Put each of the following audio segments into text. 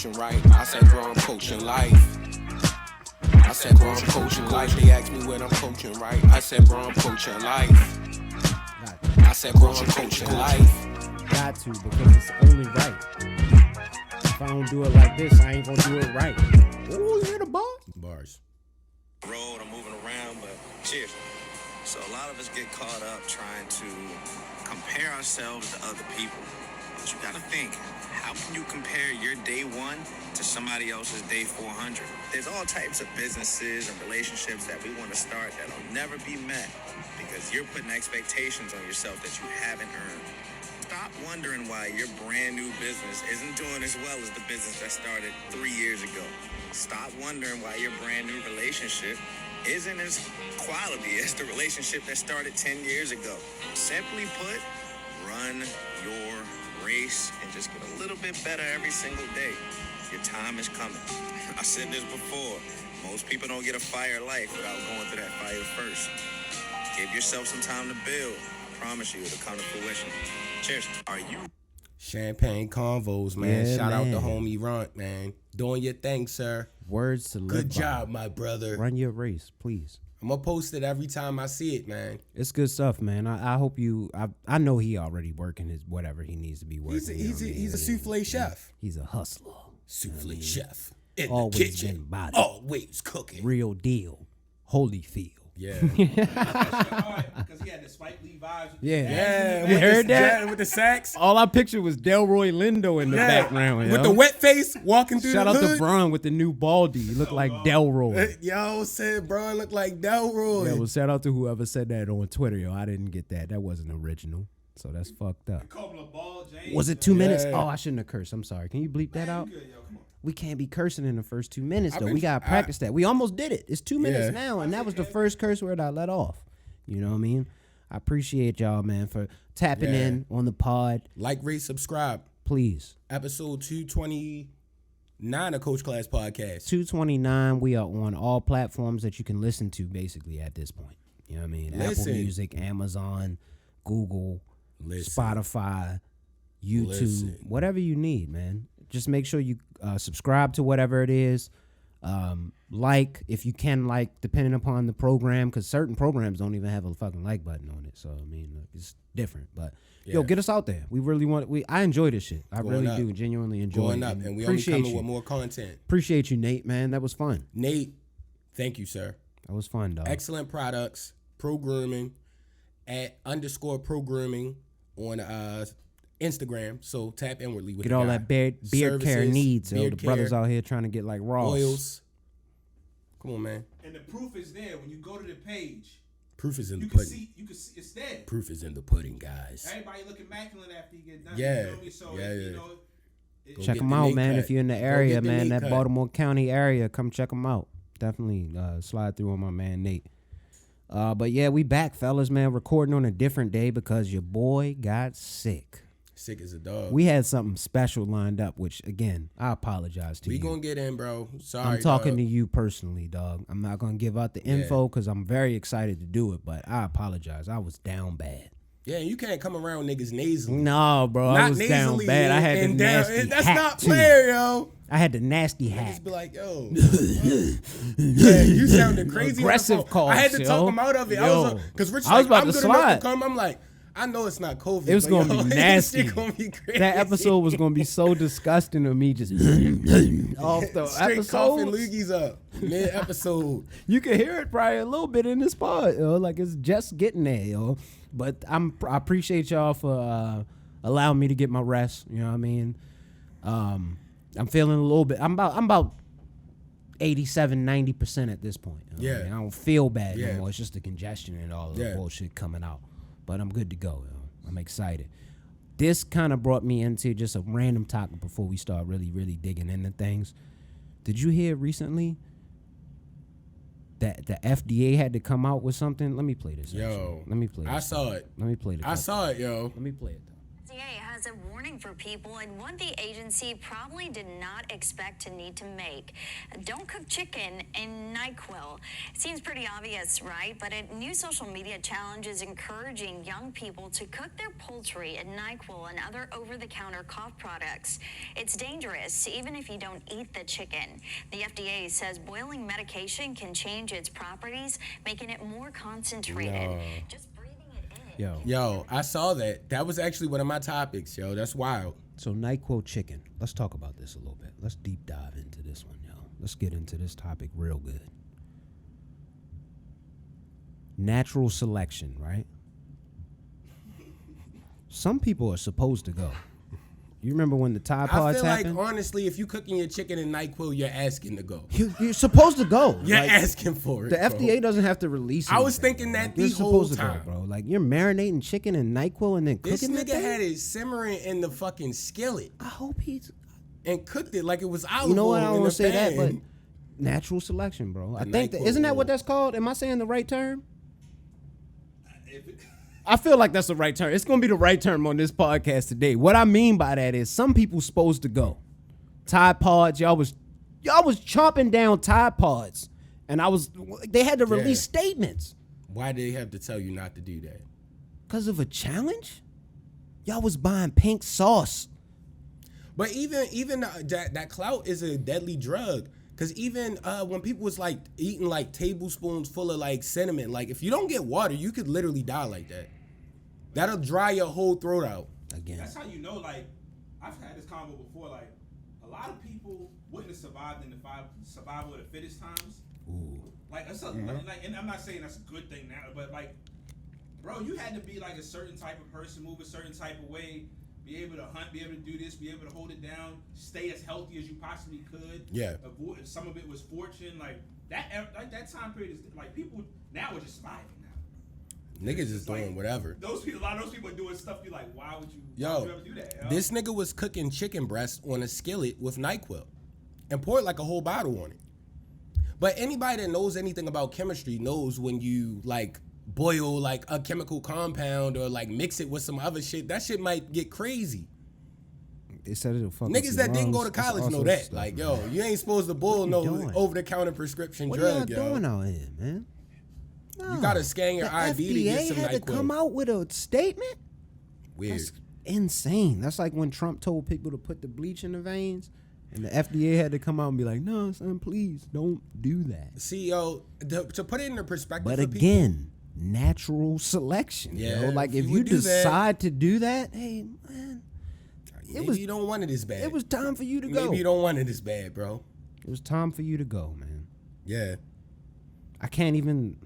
coaching right. I said, bro, I'm coaching life. I said, bro, I'm coaching life. They asked me what I'm coaching right. I said, bro, I'm coaching life. I said, bro, I'm coaching life. Got to, because it's only right. If I don't do it like this, I ain't gonna do it right. Ooh, you hear the bar? Bars. Road, I'm moving around, but cheers. So a lot of us get caught up trying to compare ourselves to other people. But you gotta think, how can you compare your day 1 to somebody else's day 400? There's all types of businesses and relationships that we want to start that'll never be met because you're putting expectations on yourself that you haven't earned. Stop wondering why your brand new business isn't doing as well as the business that started 3 years ago. Stop wondering why your brand new relationship isn't as quality as the relationship that started 10 years ago. Simply put, run your race and just get a little bit better every single day. Your time is coming. I said this before. Most people don't get a fire life without going through that fire first. Give yourself some time to build. I promise you it'll come to fruition. Cheers. Are you? Champagne convos, man. Yeah, Shout out man. to homie Runt, man. Doing your thing, sir. Words to live Good by. job, my brother. Run your race, please. I'm gonna post it every time I see it, man. It's good stuff, man. I hope you. I know he already working his whatever he needs to be working. He's a souffle chef. He's a hustler. Souffle chef in the Always kitchen. getting body. Always cooking. Real deal. Holyfield. Yeah. Because he had the Spike Lee vibes. Yeah. You heard that? Yeah, with the sax. All I pictured was Delroy Lindo in the background. With yo. the wet face walking through Shout the out hood. to Bron with the new baldy. He looked like Delroy. Yo, said Bron looked like Delroy. Yeah, well, shout out to whoever said that on Twitter. Yo, I didn't get that. That wasn't original. So that's fucked up. Was it 2 minutes? Oh, I shouldn't have cursed. I'm sorry. Can you bleep that out? We can't be cursing in the first 2 minutes, though. We got to practice that. We almost did it. It's 2 minutes now, and that was the first curse word I let off. You know what I mean? I appreciate y'all, man, for tapping in on the pod. Like, rate, subscribe. Please. Episode 229 of Coach Class Podcast. 229. We are on all platforms that you can listen to, basically, at this point. You know what I mean? Listen. Apple Music, Amazon, Google, Listen. Spotify, YouTube, Listen. whatever you need, man. Just make sure you subscribe to whatever it is. Like, if you can, like, depending upon the program, because certain programs don't even have a fucking like button on it. So, I mean, it's different. But, yo, get us out there. We really want it. I enjoy this shit. I really do genuinely enjoy Going it. up, and we only coming with more content. Appreciate you, Nate, man. That was fun. Nate, thank you, sir. That was fun, dog. Excellent products. Pro Grooming at _Pro Grooming on Instagram. So tap inwardly with Get the all guy. that beard care Services, needs. Yo, beard the care, brothers out here trying to get like Ross. oils. Come on, man. And the proof is there when you go to the page. Proof is in the You can pudding. see. You can see. It's there. Proof is in the pudding, guys. Everybody look immaculate after you get done. Yeah. You know what I mean? So Yeah, you yeah. know. Go Check get them the out, Nate man. cut. If you're in the Go area, get the man, Nate that cut. Baltimore County area, come check them out. Definitely slide through on my man Nate. But yeah, we back, fellas, man. Recording on a different day because your boy got sick. Sick as a dog. We had something special lined up, which again, I apologize to We you. gonna get in, bro. Sorry. I'm talking dog. to you personally, dog. I'm not gonna give out the info because I'm very excited to do it, but I apologize. I was down bad. Yeah, you can't come around niggas nasally. No, bro, I Not was down nasally bad. I had the and down. nasty That's hat not too. player, yo. I had the nasty hat. Just be like, yo. Yeah, you sounded crazy. Aggressive on the phone. calls, I had to yo. talk him out of it. Yo. Because Rich, I was about I'm to good enough slide. to come. I'm like, I know it's not COVID. It was but gonna yo, be this nasty. shit gonna be crazy. That episode was gonna be so disgusting of me just off the Straight coughing episode. loogies up mid episode. You can hear it probably a little bit in this pod, yo. Like it's just getting there, yo. But I appreciate y'all for allowing me to get my rest. You know what I mean? I'm feeling a little bit. I'm about 87, 90% at this point. You know what I mean? I don't feel bad no more. It's just the congestion and all the bullshit coming out. But I'm good to go. Yo. I'm excited. This kind of brought me into just a random topic before we start really, really digging into things. Did you hear recently that the FDA had to come out with something? Let me play this. Yo. Let me play this. I saw it. Let me play it. I saw it, yo. Let me play it, though. FDA has a warning for people and one the agency probably did not expect to need to make. Don't cook chicken in NyQuil. It seems pretty obvious, right? But a new social media challenge is encouraging young people to cook their poultry in NyQuil and other over-the-counter cough products. It's dangerous, even if you don't eat the chicken. The FDA says boiling medication can change its properties, making it more concentrated. Just Yo, I saw that. That was actually one of my topics, yo. That's wild. So NyQuil chicken. Let's talk about this a little bit. Let's deep dive into this one, yo. Let's get into this topic real good. Natural selection, right? Some people are supposed to go. You remember when the Tide Pods I feel happened? like, honestly, if you cooking your chicken in NyQuil, you're asking to go. You're supposed to go. You're Like, asking for it. the bro. FDA doesn't have to release it. I was thinking that you're the whole supposed time. to go, bro. Like, you're marinating chicken in NyQuil and then This cooking nigga that thing? had it simmering in the fucking skillet I hope he's... and cooked it like it was olive You know what? I oil don't in want the to say that, but pan. natural selection, bro. I The think that, NyQuil isn't that what oil. that's called? Am I saying the right term? If it, I feel like that's the right term. It's going to be the right term on this podcast today. What I mean by that is some people supposed to go. Tide Pods, y'all was chomping down Tide Pods, and they had to release statements Why did they have to tell you not to do that? because of a challenge. Y'all was buying pink sauce. But even that clout is a deadly drug. Cause even when people was like eating like tablespoons full of like cinnamon, like if you don't get water, you could literally die like that. That'll dry your whole throat out. Again, that's how you know. Like, I've had this convo before. Like, a lot of people wouldn't have survived in the survival of the fittest times. ooh, Like, it's like, and I'm not saying that's a good thing now, but like, bro, you had to be like a certain type of person, move a certain type of way, be able to hunt, be able to do this, be able to hold it down, stay as healthy as you possibly could. Yeah. Avoid, some of it was fortune. Like that time period is like people now are just surviving now. Niggas is doing like, whatever. Those people, a lot of those people are doing stuff. You're like, why would you ever do that? Yo? This nigga was cooking chicken breast on a skillet with NyQuil and poured like a whole bottle on it. But anybody that knows anything about chemistry knows when you like boil like a chemical compound or like mix it with some other shit, that shit might get crazy. they said it'll fuck Niggas with that your didn't go lungs. to college It's know all that. sorts of Like, stuff, yo, man. you ain't supposed to boil What no you doing? over-the-counter prescription What drug, are y'all yo. doing out here, man? You gotta scan your the ID to get FDA some had to come NyQuil. out with a statement. Weird. That's insane. That's like when Trump told people to put the bleach in the veins, and the FDA had to come out and be like, "No, son, please don't do that." See, yo, to put it in the perspective But for people, again, natural selection. Yeah, yo. Like if if you you would do that- decide to do that, hey man, maybe you don't want it as bad. it was time for you to go. Maybe you don't want it as bad, bro. It was time for you to go, man. Yeah. I can't even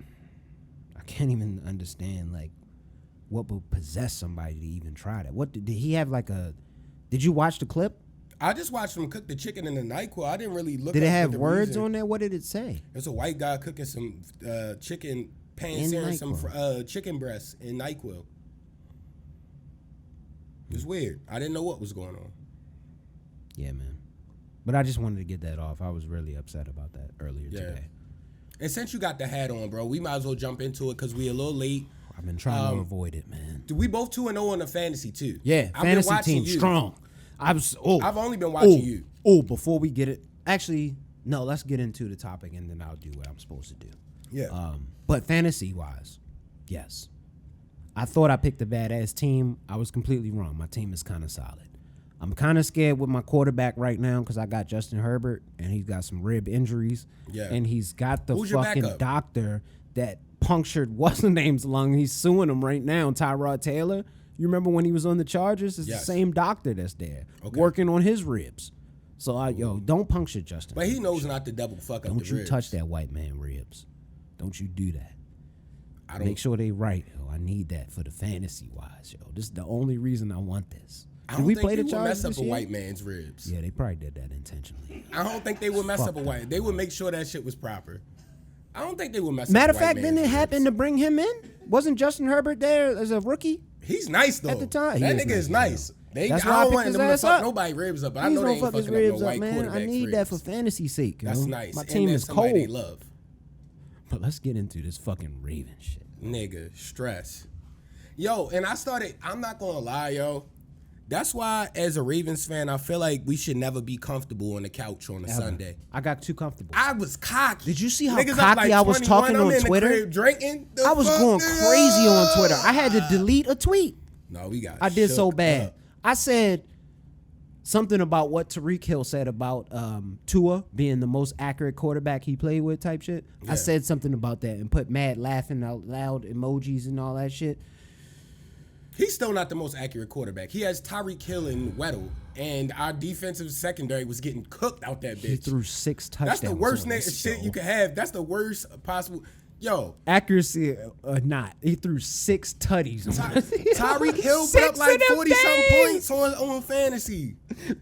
understand like what would possess somebody to even try that. What did he have like a? Did you watch the clip? I just watched him cook the chicken in the NyQuil. I didn't really look. Did it up have the words reason. on there? What did it say? It's a white guy cooking some chicken, In searing some NyQuil. chicken breasts in NyQuil. It was weird. I didn't know what was going on. Yeah, man. But I just wanted to get that off. I was really upset about that earlier today. And since you got the hat on, bro, we might as well jump into it because we a little late. I've been trying to avoid it, man. We both 2-0 on the fantasy too. Yeah, I've been fantasy watching team you. strong. I've only been watching you. Oh, before we get it, actually, no. Let's get into the topic and then I'll do what I'm supposed to do. Yeah. But fantasy wise, yes, I thought I picked a badass team. I was completely wrong. My team is kind of solid. I'm kind of scared with my quarterback right now because I got Justin Herbert and he's got some rib injuries. Yeah. And he's got the Who's your fucking backup? doctor that punctured what's the name's lung. He's suing him right now, Tyrod Taylor. You remember when he was on the Chargers? It's Yes. the same doctor that's there Okay. working on his ribs. So don't puncture Justin. But he Herbert. knows not to double fuck up Don't the you ribs. touch that white man ribs. Don't you do that. I don't. Make sure they right, yo. I need that for the fantasy wise, yo. This is the only reason I want this. I Did don't we think play they the would Chargers mess up this a year? white man's ribs. Yeah, they probably did that intentionally. I don't think they would mess Fuck up a that. white. They would make sure that shit was proper. I don't think they would mess Matter up of a white fact, didn't man's it happen ribs. to bring him in? Wasn't Justin Herbert there as a rookie? He's nice though. At the time, that he is nigga is nice, nice. That's I why I don't picked want his them to ass fuck up. nobody ribs up. But I Please know they don't ain't fuck his fucking up ribs no up, white man. I quarterback's need that for ribs. fantasy sake. Yo. That's nice. My And team that's is somebody cold. They love. But let's get into this fucking Raven shit. Nigga, stress. Yo, and I'm not gonna lie, yo. That's why, as a Ravens fan, I feel like we should never be comfortable on the couch on a Sunday. I got too comfortable. I was cocky. Did you see how Niggas up cocky like I was 21, talking I'm on in the Twitter? crib drinking. I was going crazy on Twitter. I had to delete a tweet. No, we got. I did so shook bad. up. I said something about what Tariq Hill said about Tua being the most accurate quarterback he played with type shit. Yeah. I said something about that and put mad laughing out loud emojis and all that shit. He's still not the most accurate quarterback. He has Tyreek Hill and Weddle, and our defensive secondary was getting cooked out that bitch. He threw 6 touchdowns. That's the worst on us, shit you could have. That's the worst possible. Yo, Accuracy or not, he threw 6 tutties. Tyreek Hill put 6 up like of them 40-something things. points on fantasy.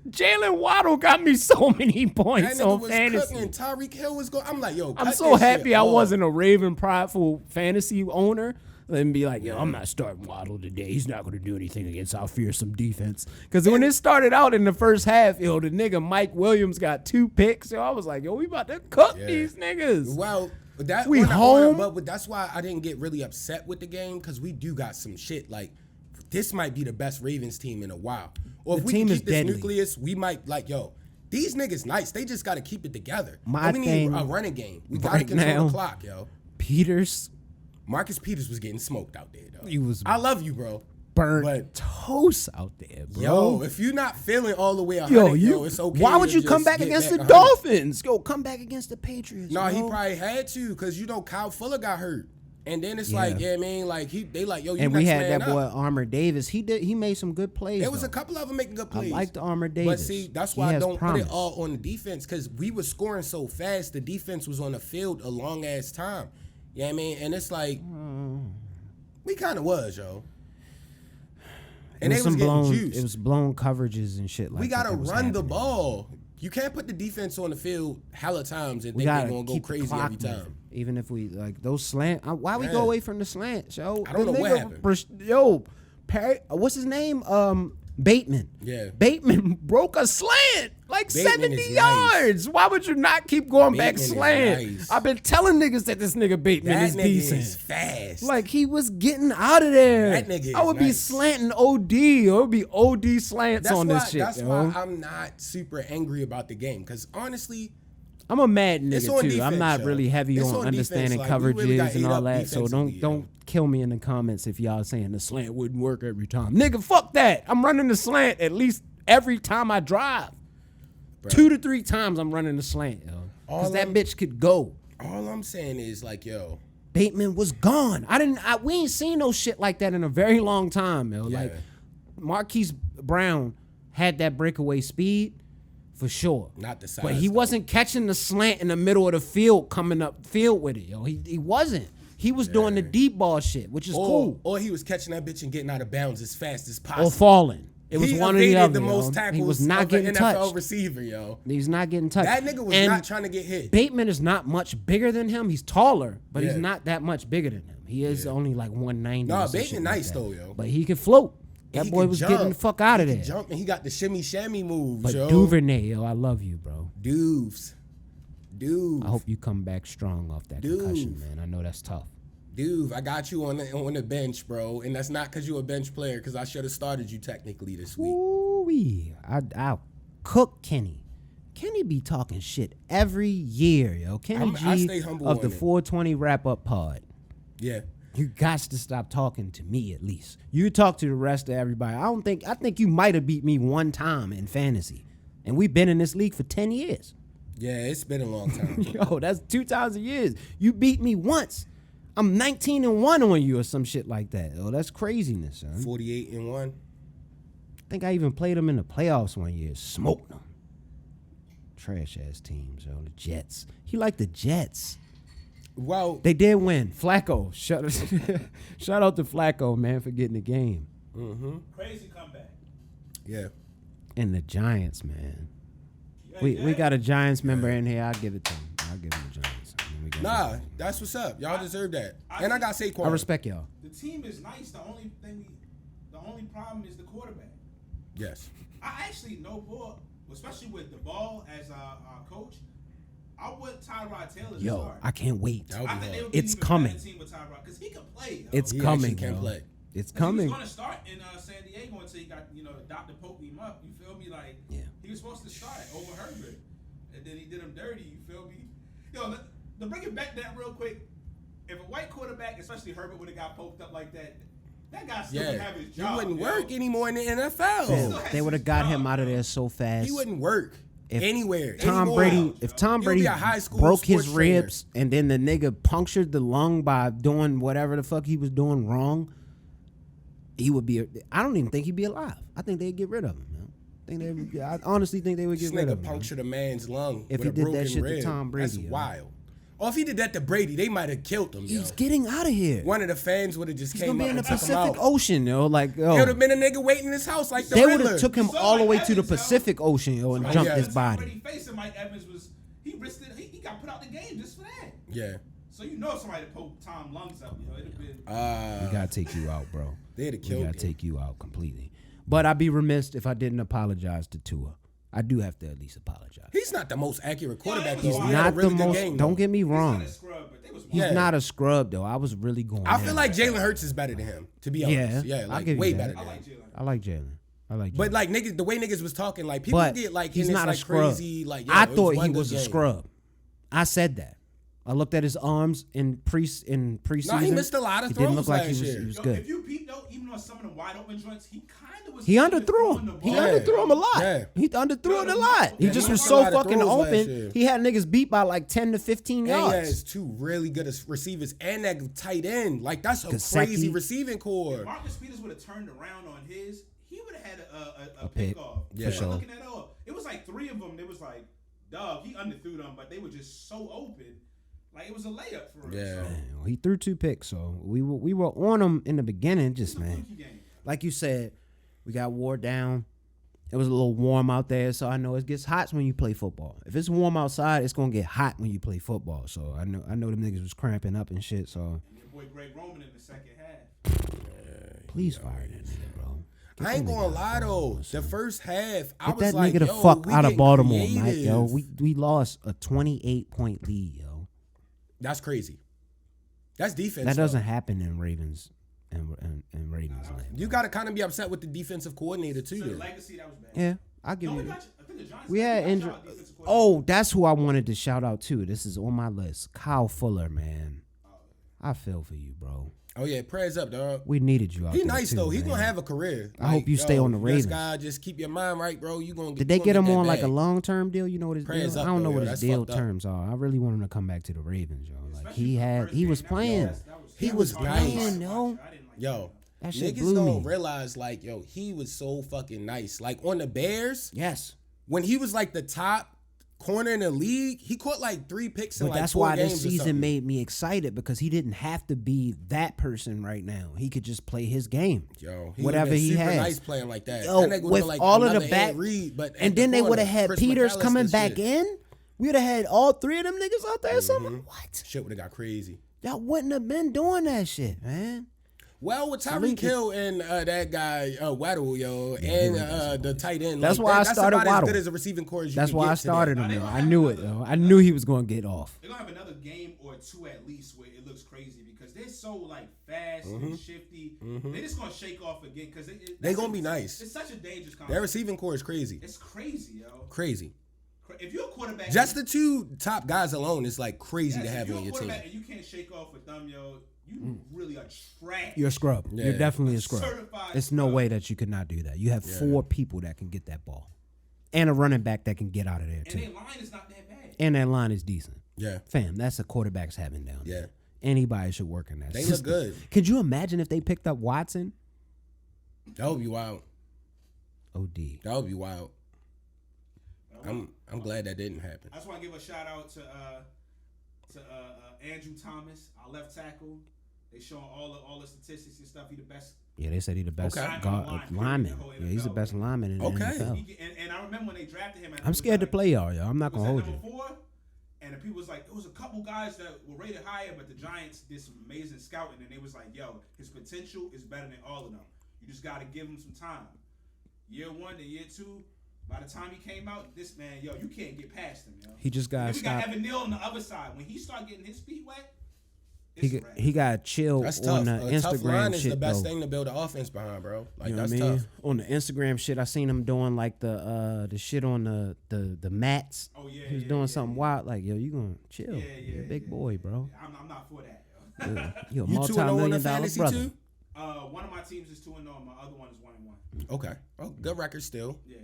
Jalen Waddle got me so many points That nigga on was fantasy. cooking. Tyreek Hill was going. I'm like, yo, I'm cut so that happy shit I off. wasn't a Raven prideful fantasy owner. And be like, yo, I'm not starting Waddle today. He's not going to do anything against our fearsome defense. Because when it started out in the first half, yo, the nigga Mike Williams got 2 picks. So I was like, yo, we about to cook these niggas. Well, that We on the home? order, but that's why I didn't get really upset with the game, because we do got some shit. Like, this might be the best Ravens team in a while. Or The if we team can is keep this deadly. nucleus, we might like, yo, these niggas nice. They just got to keep it together. My And we need thing a running game. We got to right control now- the clock, yo. Peters, Marcus Peters was getting smoked out there, though. He was I love you, bro. burnt But toast out there, bro. yo, if you're not feeling all the way 100, Yo, it's okay. why would to you come just back get against the back 100. Dolphins? Yo, come back against the Patriots. No, he bro. probably had to, because you know Kyle Fuller got hurt. And then it's Yeah. like, yeah, I mean, like they like, yo, you And we next had man that up. boy Armour Davis. He made some good plays. There was though. a couple of them making good plays. I liked Armour But Davis. see, that's He why I has don't promise. put it all on the defense, because we were scoring so fast. The defense was on the field a long ass time. You know what I mean? And it's like, we kind of was, yo. And It they was was some getting blown. juiced. It was blown coverages and shit like We that. gotta that was run the happening. ball. You can't put the defense on the field hella times and We think they're gotta gonna go keep the crazy clock every time. moving. Even if we like those slant, why we Yeah. go away from the slants, yo? I don't The know what nigga happened. Yo, Perry, what's his name? Bateman. Yeah. Bateman broke a slant like Bateman 70 is yards. Why would you not keep going back Bateman is slant? nice. I've been telling niggas that this nigga Bateman That is nigga decent. is fast. Like he was getting out of there. That nigga I is would be nice. slanting OD, or it would be OD slants on this shit. That's yo. why I'm not super angry about the game, because honestly, I'm a mad It's nigga on too. defense, I'm not yo. really heavy It's on on understanding defense, like, we really got coverages and ate all up that. So defensively, don't kill me in the comments if y'all saying the slant wouldn't work every time. Nigga, fuck that. I'm running the slant at least every time I drive. 2 to 3 times I'm running the slant, yo. Because All that I'm- bitch could go. all I'm saying is like, yo, Bateman was gone. We ain't seen no shit like that in a very long time, yo. Yeah. Like Marquise Brown had that breakaway speed for sure. Not the size, But he though. wasn't catching the slant in the middle of the field, coming up field with it, yo. He wasn't. He was doing the deep ball shit, which is cool. Or he was catching that bitch and getting out of bounds as fast as Or possible. falling. It was He one or the evaded other. the yo. most tackles He was not of an getting NFL touched. receiver, yo. He's not getting touched. That nigga was And not trying to get hit. Bateman is not much bigger than him. He's taller, but he's Yeah. not that much bigger than him. He is only like 190. Nah, or some Bateman shit nice like that. though, yo. But he can float. That He boy can was jump. getting the fuck out of He there. can jump, and he got the shimmy shammy moves, But yo. Duvernay, yo, I love you, bro. Doovs. I hope you come back strong off that concussion, Dude. man. I know that's tough. Dude, I got you on the bench, bro. And that's not because you're a bench player, because I should have started you technically this week. Ooh-wee. I'll cook Kenny. Kenny be talking shit every year, yo. Kenny I G stay humble of on the it. 420 wrap-up pod. Yeah. You got to stop talking to me at least. You talk to the rest of everybody. I think you might have beat me one time in fantasy. And we've been in this league for 10 years. Yeah, it's been a long time. Yo, that's 2 times a year. You beat me once. I'm 19-1 on you or some shit like that. Oh, that's craziness, son. 48-1. I think I even played them in the playoffs one year. Smoked them. Trash ass teams, yo. The Jets. He liked the Jets. Well, They did win. Flacco. Shout out to Flacco, man, for getting the game. Crazy comeback. yeah. And the Giants, man. We got a Giants member in here. I'll give it to him. I'll give him the Giants. And we got Nah, that's what's up. Y'all deserve that. And I got Saquon. I respect y'all. The team is nice. The only problem is the quarterback. Yes. I actually know Bull, especially with the ball as our coach. I want Tyrod Taylor to Yo, start. I can't wait. That would I be think they hard. would be It's even coming. better team with Tyrod because he can play. Yo. It's He coming, actually can yo. play. It's He coming. was going to start in San Diego until he got, the doctor poked him up. You feel me? Like, he was supposed to start over Herbert. And then he did him dirty. You feel me? Yo, to bring it back that real quick, if a white quarterback, especially Herbert, would have got poked up like that, that guy still would have his job. He wouldn't work anymore in the NFL. Man, they would have got him out of there so fast. He wouldn't work anywhere. If Tom Brady a high school broke his sports trainer. ribs and then the nigga punctured the lung by doing whatever the fuck he was doing wrong, he would be. I don't even think he'd be alive. I think they'd get rid of him. I honestly think they would get rid of him. Punctured a man's lung if with he a did that broken shit rib. to Tom Brady. That's wild. Or if he did that to Brady, they might have killed him. He's getting out of here. One of the fans would have just He's came gonna up be in the and took him Pacific out. Ocean, yo. Like, There would have been a nigga waiting in his house like the they would Riddler. have took him all the way to the Pacific Ocean, yo, and jumped his body. Brady facing Mike Evans he risked it. He got put out the game just for that. Yeah. So if somebody poked Tom lungs up, it'd have been. We gotta take you out, bro. They'd have killed him. We gotta take you out completely. But I'd be remiss if I didn't apologize to Tua. I do have to at least apologize. He's not the most accurate quarterback. He's though. He had not a really the good most. game, Don't though. get me wrong. He's Yeah. not a scrub though. I was really going. I feel like Jalen Hurts is better than him, to be honest. Yeah, Yeah, I'll like give you way that. better than I him. like Jalen. I like Jalen. But like niggas, the way niggas was talking, like people But get like he's in not this a like scrub. crazy like. I it thought one he good was a game. scrub. I said that. I looked at his arms in preseason. No, he missed a lot of He didn't throws look like last he year. was If good. you peep though, even on some of the wide open joints, he kind of was. He underthrew him. He underthrew him a lot. Yeah. He underthrew it a lot. He Yeah, just he was missed a so lot of fucking throws last open. year. He had niggas beat by like 10 to 15 And he yards. has two really good receivers and that tight end. Like that's a Gesicki. crazy receiving core. Marcus Peters would have turned around on his. He would have had a pick. pick off. Yeah. For sure. Looking at all, it was like three of them. It was like, dog, he underthrew them, but they were just so open. Like it was a layup for him. Yeah. So, Man, he threw 2 picks, so we were on him in the beginning. Just it's a man, fluky game. like you said, we got wore down. It was a little warm out there, so I know it gets hot when you play football. If it's warm outside, it's gonna get hot when you play football. So I know them niggas was cramping up and shit. So And your boy Greg Roman in the second half. please fire that nigga, bro. Get I ain't that nigga gonna out lie there, though. bro, The son. first half, I Get was that like, nigga the yo, fuck we out of getting Baltimore, Mike. creative. Yo, we lost a 28-point lead, yo. That's crazy. That's defense. That though. doesn't happen in Ravens and Ravens land. You gotta kind of be upset with the defensive coordinator too. So the Then. legacy that was bad. Yeah, I'll give No, you. we got you. I think the Giants. We had got injury. y'all defensive coordinator. Oh, that's who I wanted to shout out too. This is on my list. Kyle Fuller, man. I feel for you, bro. Oh yeah, prayers up, dog. We needed you out He there nice too, though. He man. gonna have a career. I hope you stay on the Ravens. This guy, just keep your mind right, bro. You gonna get. Did they you get gonna him that on like a bag. long-term deal? You know what his Prayers deal? up, I don't know though, what yo. his That's deal fucked up. terms are. I really want him to come back to the Ravens, yo. Like Especially he for the had, first he game, was that playing. He was playing, nice. yo. I didn't like Yo, That shit niggas blew don't me. realize like, yo, he was so fucking nice. Like on the Bears, Yes. when he was like the top corner in the league, he caught like 3 picks in But like that's 4 why games this or season something. made me excited because he didn't have to be that person right now. He could just play his game. Yo, he whatever would've been he super has. nice playing like that. Yo, That nigga would've with been like all of the another back, Ed Reed, but and at then the they would have corner, had Chris Peters McAllister coming back shit. in. We would have had all 3 of them niggas out there or something. What? Shit would have got crazy. Y'all wouldn't have been doing that shit, man. Well, with Tyreek Lincoln- Hill and that guy Waddle, yo, and the tight end. That's like, why I that's started about Waddle. as good as a receiving core as you That's can why get I today. started him. Now, they Yo. gonna I have knew it. another- Yo. I knew he was gonna get off. They're gonna have another game or 2 at least where it looks crazy because they're so like fast and shifty. They're just gonna shake off again because They gonna be nice. It's such a dangerous Their conference. receiving core is crazy. It's crazy, yo. Crazy. If you're a quarterback, Just the 2 top guys alone is like crazy yes, to if have you're on a your team. quarterback and you can't shake off with them, yo, you really are trash. You're a scrub. Yeah. You're definitely a scrub. Certified There's no scrub. way that you could not do that. You have 4 people that can get that ball, and a running back that can get out of there And too. their line is not that bad. And that line is decent. Yeah. Fam, that's a quarterback's having down there. Yeah. Anybody should work in that They look system. good. Could you imagine if they picked up Watson? That would be wild. OD. That would be wild. I'm glad that didn't happen. I just want to give a shout out to Andrew Thomas, our left tackle. They showing all the statistics and stuff. He the best. Yeah, they said he's the best Okay. lineman. Yeah, he's the best lineman in the Okay. NFL. And I remember when they drafted him. I'm scared to play y'all, yo. I'm not Was gonna at hold you. number 4, and the people was like, it was a couple guys that were rated higher, but the Giants did some amazing scouting, and they was like, yo, his potential is better than all of them. You just got to give him some time. Year 1 to year 2, by the time he came out, this man, yo, you can't get past him, yo. He just And got then we got stopped. Evan Neal on the other side. When he start getting his feet wet, He got chill That's on tough. the A tough line Instagram is shit the best though. thing to build an offense behind, bro. Like, You know that's what I mean? tough. On the Instagram shit, I seen him doing like the shit on the mats. Oh yeah, He was doing something wild. Like, yo, you gonna chill? Yeah, You're a big boy, bro. I'm not for that. Yo. You're a You 2-0 on the multi-million-dollar fantasy brother. too? One of my teams is 2-0, my other one is 1-1. Okay. Oh, good record still. Yeah.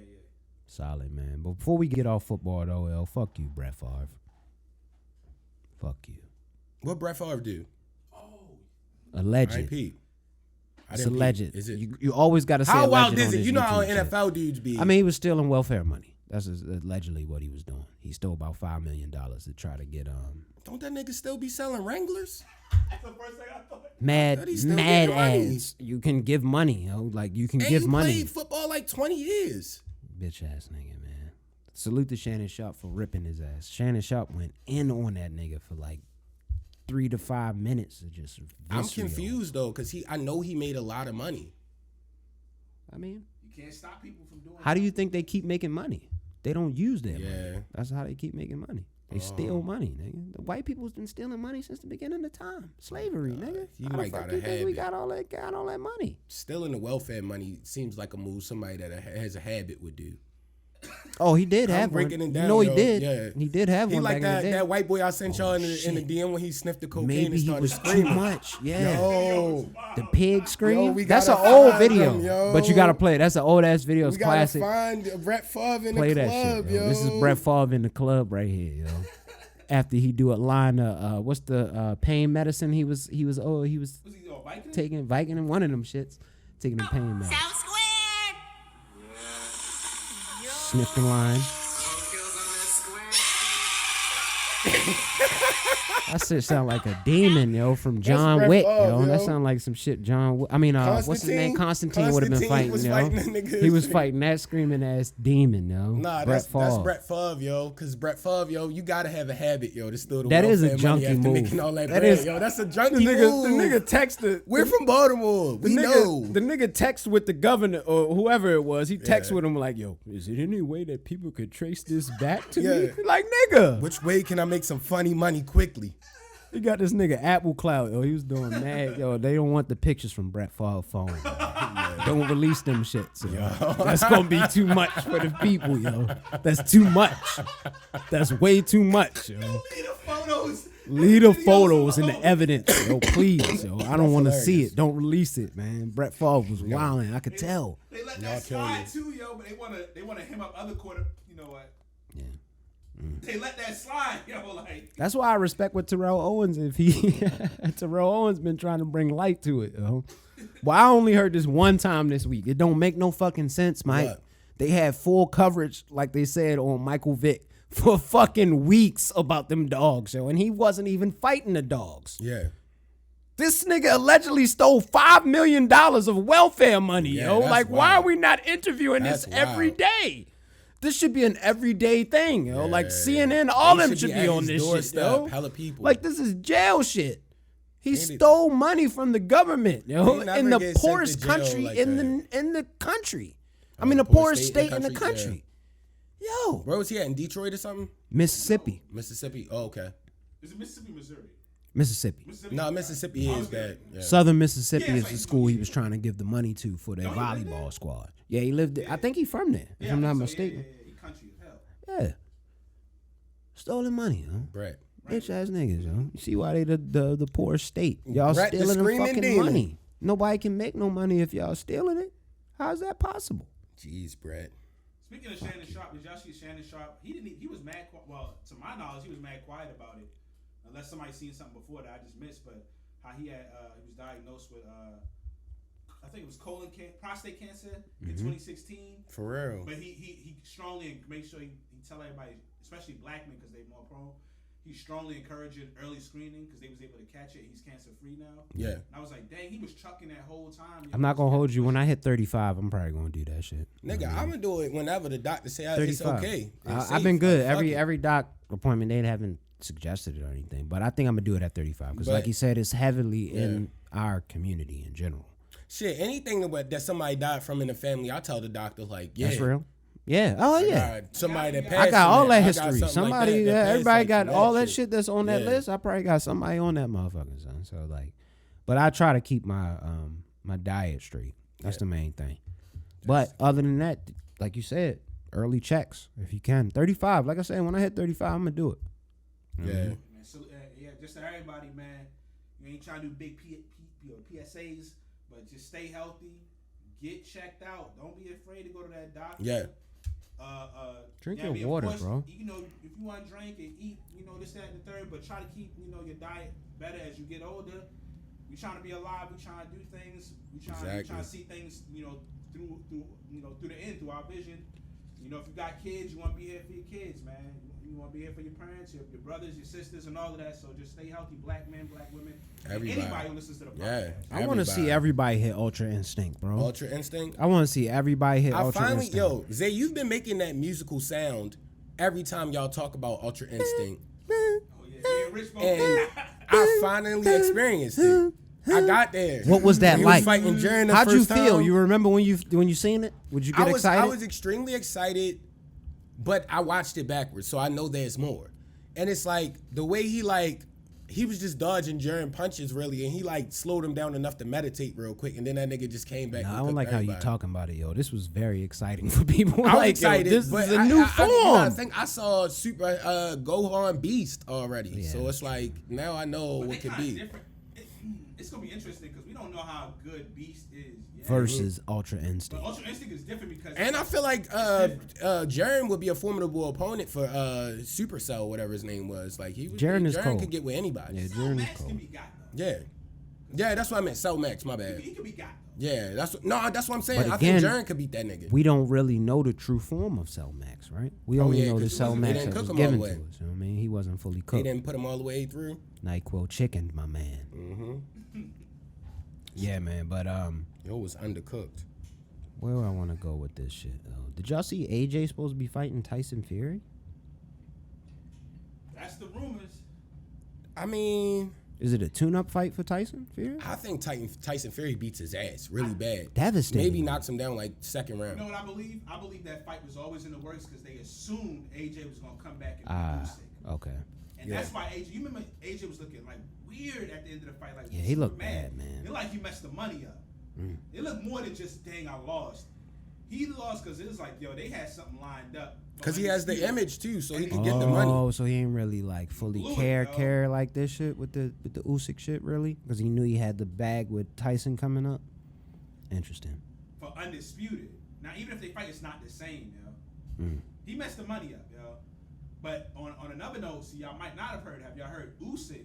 Solid, man. But before we get off football, though, yo, fuck you, Brett Farve. Fuck you. What Brett Favre do? Alleged. I ain't peep. I It's didn't peep. alleged. Is it? You always got to say How alleged wild on is it? this You know how YouTube shit. NFL dudes be. I mean, he was stealing welfare money. That's allegedly what he was doing. He stole about $5 million to try to get don't that nigga still be selling Wranglers? That's the first thing I thought. That he still mad getting money. ads. You can give money, yo. Like you can And give he money. played football like 20 years. Bitch ass nigga, man. Salute to Shannon Sharp for ripping his ass. Shannon Sharp went in on that nigga for like 3 to 5 minutes of just I'm vitriol. confused though, because I know he made a lot of money. I mean, You can't stop people from doing how do you think they keep making money? They don't use their Yeah. money. That's how they keep making money. They steal money, nigga. The white people's been stealing money since the beginning of time. Slavery, nigga. you How might the fuck gotta you think have we it. got all that money? Stealing the welfare money seems like a move somebody that has a habit would do. Oh, he did I'm have one. breaking it You down, know he yo. did. Yeah. He did have He one like back in the day. that white boy I sent y'all in the shit. DM when he sniffed the cocaine Maybe and he started was screaming. too much. Yeah. Yo, The pig scream. we That's an gotta old find video, him, yo. but you gotta play it. That's an old ass video. It's we gotta classic. find Brett Favre in Play the that club, shit, yo. yo. This is Brett Favre in the club right here, yo. After he do a line of what's the pain medicine he was Was he Viking? taking Viking in one of them shits, taking the pain medicine. South Square. Sniff the line. That shit sound like a demon, yo, from John Brett Wick, Favre, yo. That yo. sound like some shit John Wick. I mean, what's his name? Constantine would have been fighting, was yo. fighting that nigga. He was fighting that screaming ass demon, yo. Nah, that's Brett Favre, yo. Cause Brett Favre, yo, you gotta have a habit, yo, to steal the That is a welfare money junkie after move. making all that That bread, is- yo. That's a The junkie move. nigga texted. We're from Baltimore. We know. The nigga text with the governor or whoever it was. He texted with him like, "Yo, is it any way that people could trace this back to me?" Yeah. Like, nigga, Which way can I make some funny money quickly? he got this nigga Apple Cloud. Yo, he was doing mad. Yo, they don't want the pictures from Brett Favre's phone. Don't release them shits. Yo. That's gonna be too much for the people, yo. That's too much. That's way too much, yo. Leave the photos. Leave the photos and the evidence, yo, please, yo. I don't want to see hilarious. it. Don't release it, man. Brett Favre was wilding. I could tell. They let Y'all that killing slide me. too, yo. But they wanna hem up other quarter. You know what? Yeah. They let that slide, yo. Like That's why I respect what Terrell Owens. If he Terrell Owens been trying to bring light to it, yo. Well, I only heard this one time this week. It don't make no fucking sense, Mike. What? They had full coverage, like they said on Michael Vick, for fucking weeks about them dogs, yo, and he wasn't even fighting the dogs. Yeah. This nigga allegedly stole $5 million of welfare money, Yeah, yo. that's Like, why wild. are we not interviewing That's this every wild. day? This should be an everyday thing, yo. Like Yeah. CNN, all They them should be at on his this shit, doorstep, yo. hella people. Like, this is jail shit. He They- stole money from the government, yo, They never in the get sent to poorest jail country like in the country. I mean, the poorest state in the country. Yo, Where was he at? In Detroit or something? Mississippi. Mississippi. Oh, okay. is it Mississippi, Missouri? Mississippi. No, Mississippi is that. Yeah. Southern Mississippi Yeah, is it's the like- school he was trying to give the money to for their Oh, he lived volleyball squad. Yeah, he lived there. I think he from there, if I'm not mistaken. Yeah. He country as hell. Yeah. Stolen money, yo. Brett. Bitch ass niggas, yo. You see why they the poor state? Y'all Brett the stealing them screaming fucking demon. money. Nobody can make no money if y'all stealing it. How's that possible? Jeez, Brett. Speaking of Shannon Sharp, did y'all see Shannon Sharp? He was mad. Well, to my knowledge, he was mad quiet about it. Unless somebody seen something before that I just missed. But how he was diagnosed with I think it was prostate cancer in 2016. For real. But he strongly make sure he tell everybody, especially black men, because they're more prone. He's strongly encouraging early screening because they was able to catch it. He's cancer free now. Yeah. And I was like, dang, he was chucking that whole time. I'm not gonna hold you. When I hit 35, I'm probably gonna do that shit. Nigga, I'm gonna do it whenever the doctor say it's 35. okay. It's I've been safe. good. Like, fuck it. Every doc appointment, they haven't suggested it or anything. But I think I'm gonna do it at 35 because, But- like you said, it's heavily in our community in general. Shit, anything that somebody died from in the family, I tell the doctor, like, yeah. That's real. Yeah. Oh yeah. Somebody that passed. I got all that I got history. something Somebody, like that passed, everybody like, got from all that shit that's on that Yeah. list. I probably got somebody on that motherfucker, son. So like, but I try to keep my my diet straight. That's the main thing. But other than that, like you said, early checks if you can. 35. Like I said, when I hit 35, I'm gonna do it. Yeah. Man, so, yeah, just to everybody, man. You ain't trying to do big PSAs, but just stay healthy. Get checked out. Don't be afraid to go to that doctor. Yeah. Drink yeah, your I mean, of water, course, bro. You know, if you want to drink and eat, you know, this, that, and the third, but try to keep, you know, your diet better as you get older. We trying to be alive. We trying to do things. We trying to see things, you know, through the end, through our vision. You know, if you got kids, you want to be here for your kids, man. You want to be here for your parents, your brothers, your sisters, and all of that. So just stay healthy, black men, black women, anybody who listens to the podcast. I want to see everybody hit Ultra Instinct, bro. Ultra Instinct. I want to see everybody hit Ultra Instinct. Yo, Zay, you've been making that musical sound every time y'all talk about Ultra Instinct. Oh yeah, Rich And I finally experienced it. I got there. What was that He like? was fighting during the How'd you first feel? time. You remember when you seen it? Would you get excited? I was extremely excited, but I watched it backwards, so I know there's more. And it's like the way he was just dodging Durant punches really, and he like slowed him down enough to meditate real quick, and then that nigga just came back. Nah, and I don't cooked like how you everybody. talking about it, yo. This was very exciting for people. I was like, excited. Yo, this but is a new form. I think I saw Super Gohan Beast already, Yeah. so it's like now I know But what they could kinda be. different. It's gonna be interesting because we don't know how good Beast is yet. Versus Ultra But Instinct. Ultra Instinct is different because And I feel like Jaren would be a formidable opponent for Supercell, whatever his name was. Like Jaren Jaren cold. could get with anybody. Yeah, Yeah, Jaren is Max cold. can be got though. that's what I meant. Cell Max, my bad. He can be got though. Yeah, that's what I'm saying. But I again, think Jaren could beat that nigga. We don't really know the true form of Cell Max, right? We Oh, only yeah, know the 'cause Cell they Max didn't that was cook him all given the to way. us. You know what I mean? He wasn't fully They cooked. didn't put him all the way through. NyQuil chicken, my man. Mm-hmm. Yeah, man. But Yo was undercooked. where do I want to go with this shit though? Did y'all see AJ supposed to be fighting Tyson Fury? That's the rumors. I mean, Is it a tune-up fight for Tyson Fury? I think Tyson Fury beats his ass really bad. Devastating. Maybe knocks him down like second round. You know what I believe? I believe that fight was always in the works because they assumed AJ was gonna come back and beat Usyk. Okay. And that's why AJ. You remember AJ was looking like weird at the end of the fight. Like Yeah, he looked mad, bad, man. It looked like he messed the money up. It looked more than just dang I lost. He lost because it was like yo they had something lined up. Because he has the image too, so he can get the money. Oh, so he ain't really like fully Blew it, care like this shit with the Usyk shit, really? Because he knew he had the bag with Tyson coming up. Interesting. For undisputed. Now even if they fight, it's not the same, yo. He messed the money up, yo. But on another note, see y'all might not have heard. Have y'all heard Usyk?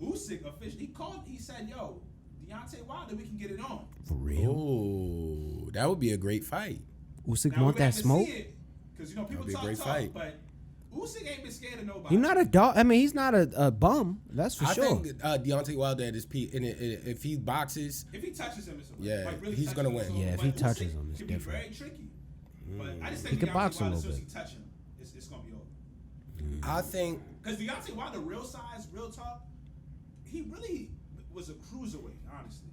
Usyk officially he said, yo, Deontay Wilder, we can get it on. For real? Oh, that would be a great fight. Usyk Now, want that smoke? Because you know people That'd be a talk great tough, fight. but Usyk ain't been scared of nobody. He's not a dog. I mean, he's not a bum. That's for I sure. think Deontay Wilder at his peak, and if he boxes, If he touches him, it's Yeah, like really he's touches gonna him, win. it's Yeah, if but he Usyk touches him, it's can different. be very tricky. But I just He think could Deontay box a Wilder, little as soon bit. as he touch him, it's gonna be over. I think Because Deontay Wilder, real size, real talk, he really was a cruiserweight, honestly.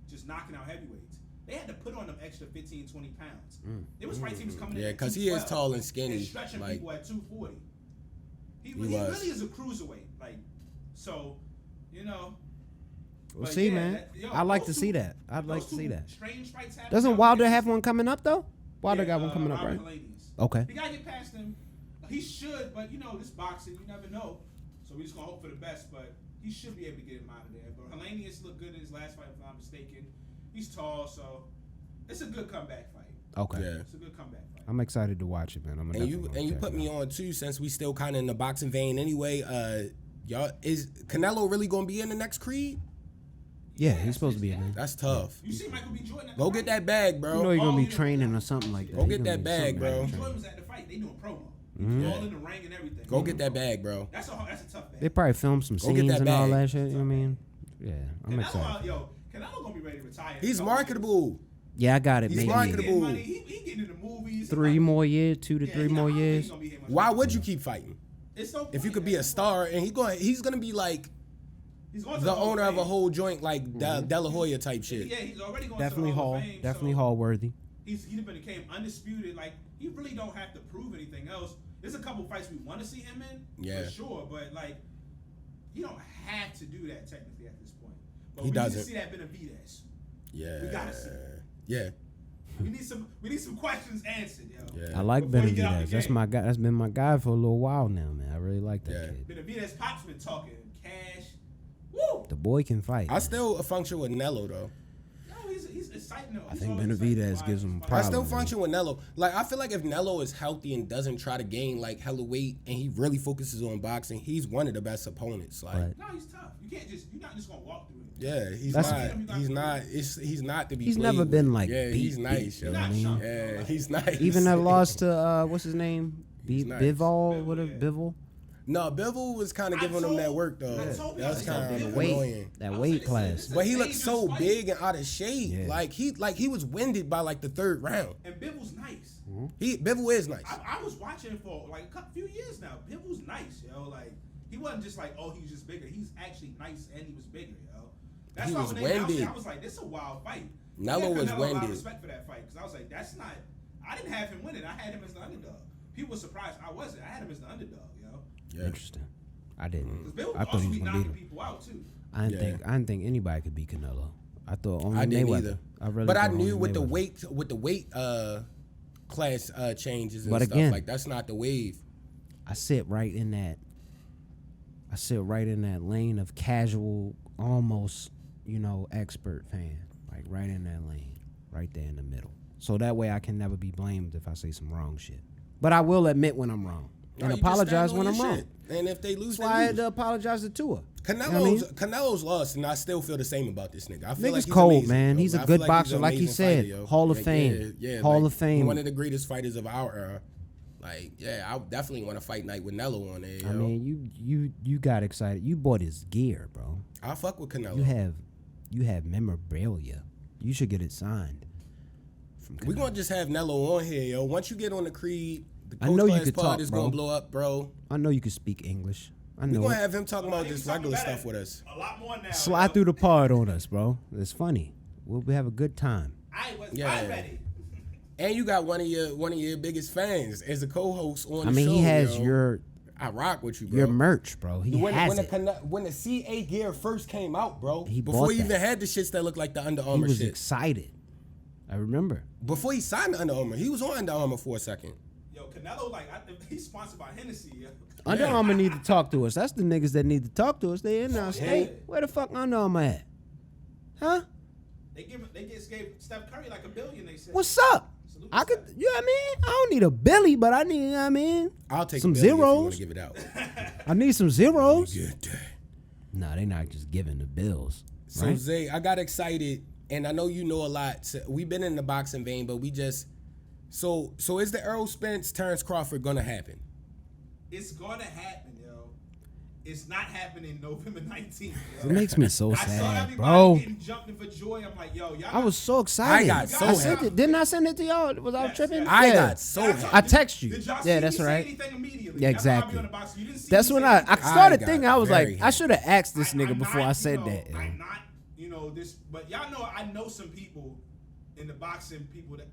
Just knocking out heavyweights. They had to put on them extra 15, 20 pounds. There was fight teams coming in Yeah, at 'cause he is 212 tall and skinny, and stretching like- people at 240. He was. really is a cruiserweight. Like, so, you know. We'll but see, yeah, man. I'd like to those see two- that. I'd like those to see two that. Strange fights happen. Doesn't Wilder have one coming up, though? Wilder Yeah, got one coming up, Robert right? Helenius. Okay. He gotta get past him. He should, but you know, this boxing, you never know. So we just gonna hope for the best, but he should be able to get him out of there. But Helenius looked good in his last fight, if I'm not mistaken. He's tall, so it's a good comeback fight. Okay. yeah. It's a good comeback fight. I'm excited to watch it, man. And you put me on too, since we still kind of in the boxing vein anyway. Y'all, is Canelo really gonna be in the next Creed? Yeah, he's supposed to be in there. That's tough. You see Michael B. Jordan at the Go fight? get that bag, bro. You know he's gonna Oh, be yeah. training or something like that. Go He get gonna that be bag, something bro. like that. Jordan was at the fight. They doing promo. Mhm. All in the ring and everything. Go get that bag, bro. That's a tough bag. They probably filmed some Go get scenes that and all bag. that shit. You know what I mean? Yeah, I'm Canelo, excited. Canelo gonna be ready to retire. in a He's couple marketable. Yeah, I got it. He's Maybe marketable. years. He getting money. He getting into movies. 3 more years, 2 to Yeah, 3 I more don't think years. he's gonna be here much Why longer. would you keep fighting? It's no If you point. could be a That's star, and he's gonna be like He's going to the Hall owner of a Fame. whole joint, like De La Hoya type shit. Yeah, he's already going Definitely to the Hall. Hall of Fame, Definitely so Hall worthy. he became undisputed. Like, he really don't have to prove anything else. There's a couple fights we want to see him in, for sure, but like, he don't have to do that technically at this point. But He we doesn't. need to see that Benavidez. Yeah. We gotta see it. Yeah. We need some questions answered, yo. Yeah. I like Before you get out Benavidez. the That's game. my guy. That's been my guy for a little while now, man. I really like that Yeah. kid. Benavidez Pop's been talking cash. Woo! The boy can fight. I still function with Nello though. Yo, he's exciting. Though. I think Benavidez gives him I problems. still function with Nello. Like, I feel like if Nello is healthy and doesn't try to gain like hella weight and he really focuses on boxing, he's one of the best opponents. Like, Right. No, he's tough. You're not just gonna walk through it. yeah, he's That's- not. He's not to be. He's played never with. been, like, Yeah, he's beat. nice. You Yo. know what I mean? Yeah, he's nice. Even that loss to what's his name? He's nice. Bivol, whatever. yeah. Bivol. No, Bivol was kind of giving him that work though. I told you, That's I said, kind of Bivol- Weight. annoying. That I weight said, class. it's a But he looked dangerous so fight. big and out of shape. Yeah. Like he was winded by like the third round. And Bivol's nice. Bivol is nice. I was watching him for like a few years now. Bivol's nice, yo. Like, he wasn't just like, oh, he was just bigger. He's actually nice and he was bigger, yo. That's He why was when they announced it, winded. I was like, this is a wild fight. Nello I gave was Canelo a lot of winded. respect for that fight because I was like, that's not. I didn't have him winning. I had him as the underdog. People were surprised I wasn't. I had him as the underdog, yo. Yeah. Interesting. I didn't. Because Bivol I could thought also he was be gonna beat knocking him. people out too. I didn't Yeah. think. I didn't think anybody could beat Canelo. I thought only I didn't Mayweather. either. I really. But I thought knew only with Mayweather. the weight class changes and But stuff again- like that's not the wave. I sit right in that. I sit right in that lane of casual, almost, expert fan. Like right in that lane, right there in the middle. So that way I can never be blamed if I say some wrong shit. But I will admit when I'm wrong and Right, you just apologize stand when on I'm your wrong. shit. And if they lose, That's why I they had lose. to apologize to Tua. Canelo's lost, and I still feel the same about this nigga. I feel Nigga's like he's cold, amazing, man. bro. He's a I feel good like he's boxer, an like he amazing said. fighter, yo. Hall of Like, Fame. yeah, Hall like, of Fame. One of the greatest fighters of our era. Like, yeah, I definitely want to fight night with Nello on there. Yo. I mean, you got excited. You bought his gear, bro. I fuck with Canelo. You have memorabilia. You should get it signed. From We Canelo. gonna just have Nello on here, yo. Once you get on the Creed, the I Coach know you Class could pod talk, is bro. gonna blow up, bro. I know you can speak English. I We know. gonna it. have him talking about He's just talking regular better. stuff with us. A lot more now. Slide yo. through the pod on us, bro. It's funny. We'll have a good time. I was Yeah. ready. And you got one of your biggest fans as a co-host on the I mean, show. he has yo. I rock with you, bro. your merch, bro. He has it. When the CA gear first came out, bro, He before bought he even that. had the shits that looked like the Under He Armour was shit. excited. I remember. Before he signed to Under Armour, he was on Under Armour for a second. Yo, Canelo, he's sponsored by Hennessy, yo. Under Armour need to talk to us. That's the niggas that need to talk to us. They in our state. Where the fuck Under Armour at? Huh? They just gave Steph Curry like $1 billion, they said. What's up? Salute I to could, Steph. you know what I mean? I don't need a Billy, but I need, you know what I mean? I'll take some a billion if you zeros. want to give it out. I need some zeros. Good day. Nah, they not just giving the bills. So Right? Zay, I got excited, and I know you know a lot. So we've been in the boxing vein, but we just so is the Errol Spence Terrence Crawford gonna happen? It's gonna happen, yo. It's not happening November 19th. It makes me so I saw sad, everybody bro. getting jumping for joy. I'm like, yo, y'all. I was so excited. I got so sent happy. it. Didn't I send it to y'all? Was I Yes, tripping? yes. I Yeah. got so That's happy. I text you. Did y'all Yeah, see that's me right. say anything immediately? Yeah, That's why I be exactly. on the box. You didn't see That's me when say I anything. started got thinking. I was like, very I should have asked this nigga I'm before not, I said you know, that. I'm not, this, but y'all know I know some people in the boxing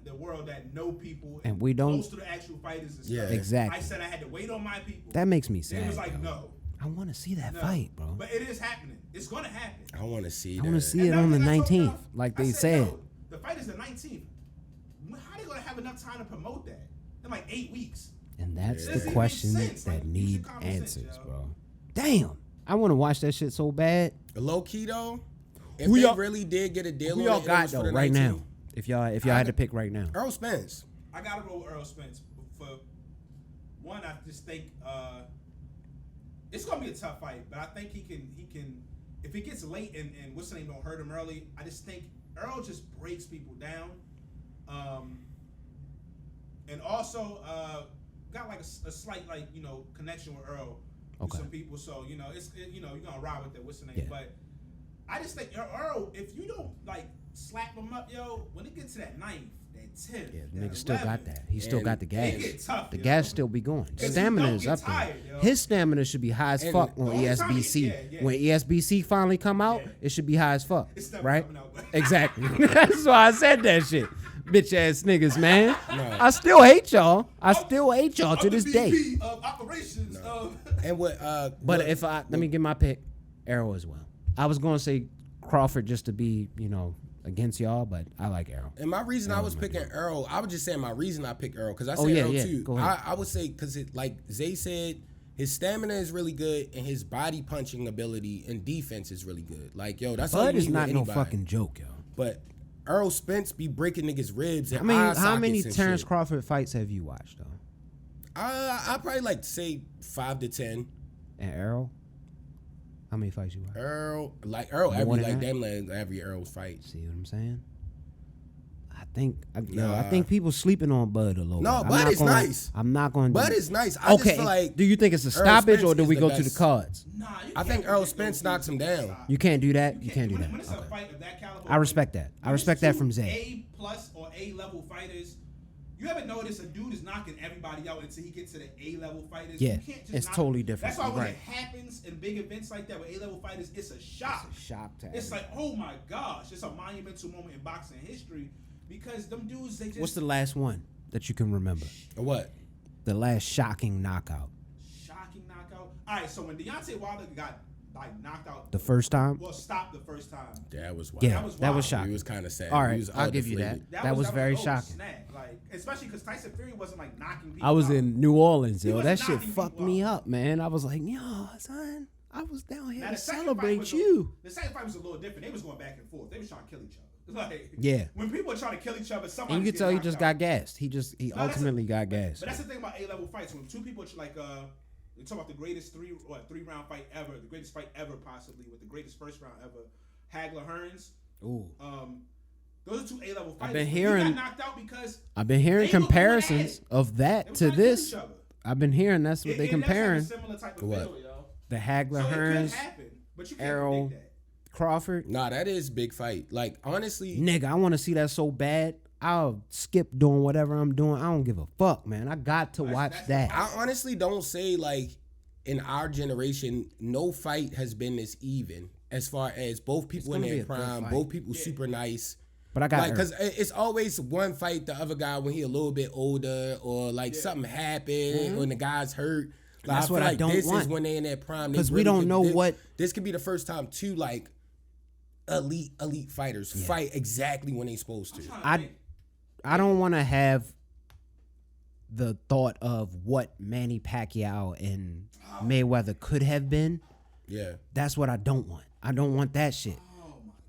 the world that know people And we don't- close to the actual fighters and stuff. Yeah. Exactly. I said I had to wait on my people. That makes me They sad. was like, bro. no. I want to see that No. fight, bro. But it is happening. It's gonna happen. I want to see. I want to that. see And it that's on the what I told 19th, y'all. like I they said, said. yo, the fight is the 19th. How they gonna have enough time to promote that in like 8 weeks? And that's Yeah. the Doesn't question make sense. that Like, use need your common sense, answers, yo. bro. Damn, I want to watch that shit so bad. Low key though, if Who they y'all- really did get a deal Who on y'all it, it got was for though the right 19th. now? If y'all had to pick right now, Errol Spence. I gotta roll with Earl Spence. For one, I just think it's gonna be a tough fight, but I think he can if he gets late and what's the name don't hurt him early. I just think Earl just breaks people down, and also got like a slight connection with Earl with Okay. some people. So you're gonna ride with that. What's the name? Yeah. But I just think Earl, if you don't slap him up, yo, when it gets to that 9th, that 10th, yeah, that nigga still 11th, got that. He still got the gas. It get tough, The yo. gas still be going. you Stamina don't is get up there. tired, yo. His stamina should be high as And fuck on the only time ESBC. yeah. When ESBC finally come out, Yeah. it should be high as fuck, It's never right? coming out. Exactly. That's why I said that shit. bitch ass niggas, man. I still hate y'all. I still hate y'all to this day. VP of operations. And what? But if let me get my pick, Arrow as well. I was gonna say Crawford just to be, against y'all, but I like Arrow. And my reason I was picking Earl, I was just saying my reason I picked Earl because I said Earl too. Go ahead. I would say because like Zay said, his stamina is really good and his body punching ability and defense is really good. Like that's all you Bud need is not with no anybody. fucking joke, yo. But Earl Spence be breaking niggas' ribs and How many and Terrence shit. Crawford fights have you watched though? I probably like say 5 to 10. And Arrow? How many fights you watched? Earl More every than that? damn near every Earl fight. See what I'm saying? I think people sleeping on Bud a little. No, bit. Bud is nice. I'm not going. Bud is nice. I just feel like do you think it's a Earl stoppage or Spence do we is go the to the best. cards? Nah, I think Earl Spence knocks him down. You can't do that. You can't do when that. it's a Okay. fight of that caliber, I respect that. I when respect it's that from two Zay. A+ or A level fighters. You ever notice a dude is knocking everybody out until he gets to the A level fighters? Yeah, You can't just it's knock totally them. different. That's why when Right. it happens in big events like that with A level fighters, it's a shock. It's a shock to It's everybody. like, oh my gosh, it's a monumental moment in boxing history because them dudes they just What's the last one that you can remember? What? The last shocking knockout. shocking knockout. All right, so when Deontay Wilder got like knocked out The first time? well, stopped the first time. That was wild. Yeah, that was that was wild. shocking. He was kind of sad. All He right, was I'll give you deflated. that. That was very an old shocking. Snack. Like, especially because Tyson Fury wasn't like knocking people I was out. in New Orleans, He yo. wasn't That shit knocking fucked people me out. up, man. I was like, yo, son, I was down here Now, to the second fight celebrate was you. The second fight was a little different. They was going back and forth. They was trying to kill each other. Like, Yeah. when people are trying to kill each other, somebody And you could tell he just got gassed. He that's ultimately got gassed. But that's the thing about A-level fights. When two people are like, we talk about the greatest three-round fight ever, the greatest fight ever possibly, with the greatest first round ever, Hagler Hearns. Ooh. Those are two A-level fighters. I've been He hearing- got knocked out because I've been hearing they look comparisons mad. of they that was to trying to kill this. each other. I've been hearing that's what they It never had a comparing. similar type of What? feel, yo. The Hagler So it could Hearns, happen, but you can't Errol, predict that. Crawford. Nah, that is big fight. Like honestly, Nigga, I want to see that so bad. I'll skip doing whatever I'm doing. I don't give a fuck, man. I got to watch that's- that. I honestly don't say like in our generation, no fight has been this even as far as both people in gonna be their a good prime, fight. both people super nice. But I got Like, Errol. cause it's always one fight, the other guy when he a little bit older, or like something happened, when the guy's hurt. Like, That's I feel what I like don't this want. is when they in their prime. They 'Cause we really don't could- know what- This could be the first time two like elite fighters fight exactly when they supposed to. I don't want to have the thought of what Manny Pacquiao and Mayweather could have been. Yeah, That's what I don't want. I don't want that shit.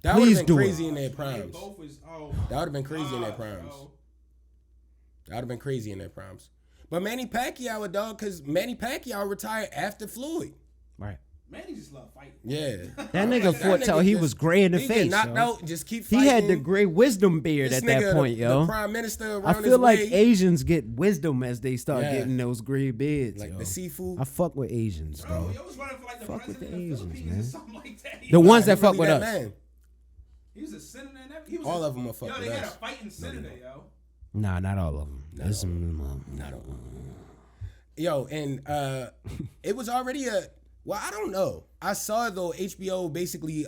that would Please have been do it. crazy in their They primes. both was, That would have been crazy in their God, primes. yo. That would have been crazy in their primes. But Manny Pacquiao, dog, because Manny Pacquiao retired after Floyd. Right. Manny just love fighting. Yeah. That nigga fought till he was gray in the he face. Get knocked yo. out, just keep fighting. He had the gray wisdom beard This at that nigga, point, the yo. prime minister around I his feel like way, Asians get wisdom as they start Yeah. getting those gray beards. like yo. the seafood. I fuck with Asians, Bro, bro. he was running for like the Fuck with president the of the Asians, Philippines man. or something like that. The ones He that fuck really with that us. man. He was a senator and everything. He was All of them are fuck Yo, with they had a us. fighting senator, yo. Nah, not all of them. There's some, Not all of them. Yo, and it was already well, I don't know. I saw though HBO basically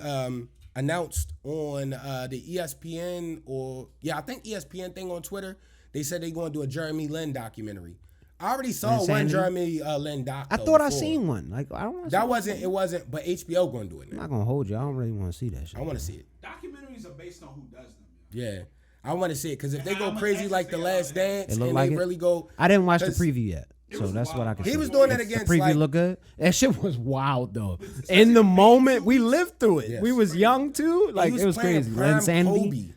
announced on the ESPN I think ESPN thing on Twitter. They said they're going to do a Jeremy Lin documentary. I already saw one Insanity? Jeremy Lin doc. I though, thought I before. seen one. Like I don't want to. That wasn't. It wasn't. But HBO going to do it I'm now. not gonna hold you. I don't really want to see that shit. I want to see it. Documentaries are based on who does them. Yo. Yeah, I want to see it because if they go I'm crazy like The Last Dance It look and like they it? really go, I didn't watch the 'cause preview yet, so was that's what I wild. can. he say. was doing that The against preview like look good. That shit was wild though. In the moment, we lived through it. Yes. We was young too. Like he it was playing crazy. prime Insanity. Kobe.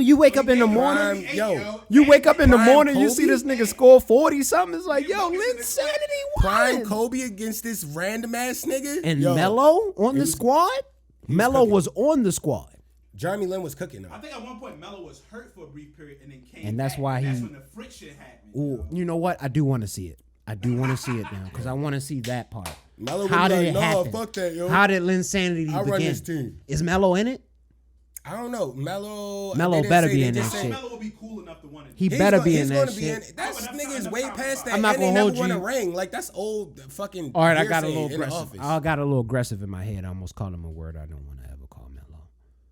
You wake up in the morning. Yo, You wake up in the Prime morning. You see Kobe? this nigga score 40 something. It's like, You yo, fucking Linsanity Prime won. Kobe against this random ass nigga. And Yo, Melo on the was- squad. Melo cooking. was on the squad. Jeremy Lin was cooking I though. think at one point Melo was hurt for a brief period and then came And that's back, why and that's he- when the friction happened. Ooh, you know what? I do want to see it. I do want to see it now because I want to see that part. Melo How would be did like, it "Nah, happen? fuck that, yo." How did Linsanity I begin? run this team. Is Melo in it? I don't know. Melo Melo they better didn't be say, in they that just So shit. said- Melo will be cool enough to want to. He He's better gonna- be he's in that gonna be shit. in- That's Oh, but nigga is I'm way not past that. I'm not and they gonna never hold won a you. ring. Like that's old fucking. All right, I got a hearsay little in the aggressive. office. I got a little aggressive in my head. I almost called him a word I don't want to ever call Melo.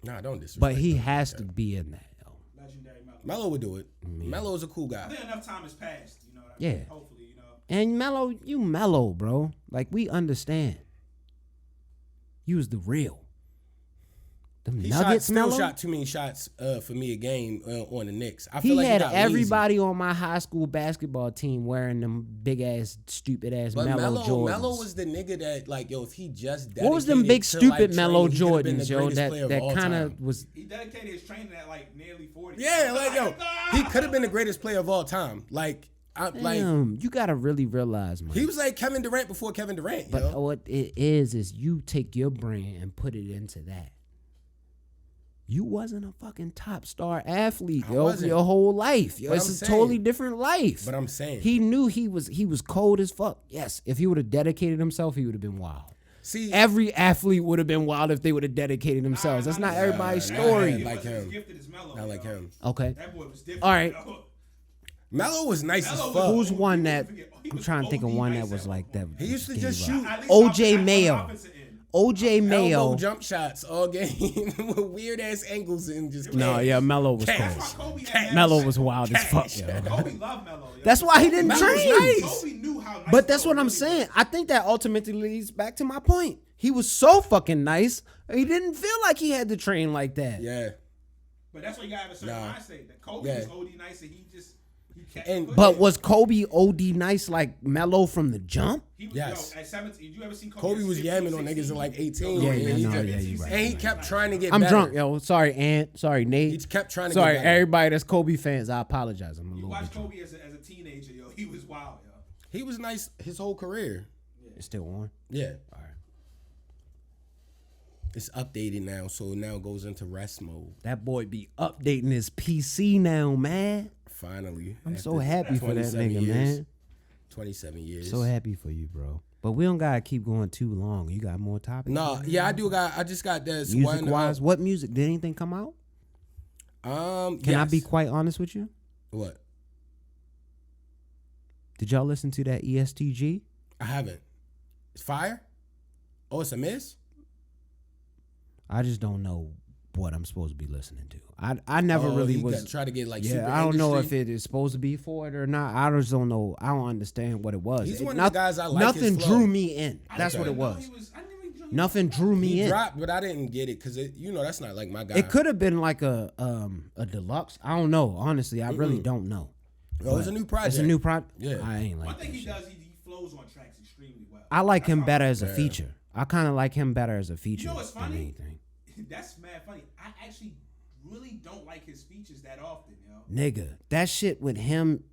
Nah, don't disrespect. But he him. has to be in that. Yo. Legendary Melo. Melo would do it. Melo's a cool I guy. think enough time has passed. You know what I Yeah. mean? Hopefully, you know. And Melo, you Melo, bro. Like, we understand. You was the real. Them He Nuggets, Melo. shot too many shots for me a game on the Knicks. I He feel like had he got lazy. everybody on my high school basketball team wearing them big ass, stupid ass But Melo Jordans. Melo was the nigga that, like, yo, if he just What was them dedicated big to, stupid like, Melo training, he could've been the Jordans, yo? greatest player of That all kind time. of was. He dedicated his training at like nearly 40. Yeah, like, yo, he could have been the greatest player of all time. Like, Damn, you gotta really realize, man. he was like Kevin Durant before Kevin Durant, But yo. what it is you take your brain and put it into that. You wasn't a fucking top star athlete, I yo, wasn't. your whole life. Yo, But it's I'm a saying- totally different life. But I'm saying. He knew he was cold as fuck. Yes, if he would have dedicated himself, he would have been wild. See, Every athlete would have been wild if they would have dedicated themselves. That's not everybody's nah, story. nah, like him. Gifted as Melo, not like yo. him. Okay. That boy was different. All right. yo. Melo was nice as Melo fuck. Who's one that He I'm was trying to think of OD one nice that was at like that? one He used to gave just up. shoot At least O.J. on the Mayo. offensive end. O.J. Mayo. elbow jump shots all game with weird ass angles and just No, cash. yeah, Melo was Cash. cold. That's why Kobe had Melo that was shit. wild as fuck, yo. Kobe loved Melo. yo. That's why he didn't Melo was train. nice. Kobe knew how nice But that's Melo what I'm really saying. was. I think that ultimately leads back to my point. He was so fucking nice. He didn't feel like he had to train like that. Yeah. But that's why you gotta have a certain Nah. mindset. That Kobe Yeah. was OD nice and he kept And- pushing. But was Kobe OD nice like Melo from the jump? He was, Yes. yo, at 17, you ever seen Kobe? Kobe at was 15, yamming on 16? niggas in like 18. Yeah, and yeah, he no, kept, yeah, you right. and he kept trying to get I'm better. drunk, yo. Sorry, Ant. Sorry, Nate. He kept trying to Sorry, get better. everybody that's Kobe fans. I apologize. I'm a You little watch bit drunk. Kobe as a teenager, yo. He was wild, yo. He was nice his whole career. It's still on. Yeah. All right. It's updated now, so now it goes into rest mode. That boy be updating his PC now, man. Finally. I'm after so happy for that 27 nigga, years. man. 27 years. So happy for you, bro. But we don't gotta keep going too long. You got more topics? No, yeah, I just got this Music one. wise, what music? Did anything come out? Can I be yes. quite honest with you? What? Did y'all listen to that ESTG? I haven't. It's fire? Oh, it's a miss? I just don't know what I'm supposed to be listening to. I never really he was. try to get like Yeah, super I don't know if industry. it is supposed to be for it or not. I just don't know. I don't understand what it was. He's It- one of the guys I like his Nothing flow. drew me in. I That's didn't what it even know was. he I didn't even know he Nothing drew me He in. dropped, but I didn't get it because that's not like my guy. It could have been like a deluxe. I don't know. Honestly, I really don't know. Oh, it's a new project. It's a new project. Yeah. I ain't One like thing that he shit. does, he flows on tracks extremely well. I like That's him how- better as a Yeah. feature. I kind of like him better as a feature. You know what's than funny? anything. That's mad funny. I actually really don't like his speeches that often, yo. Nigga, that shit with him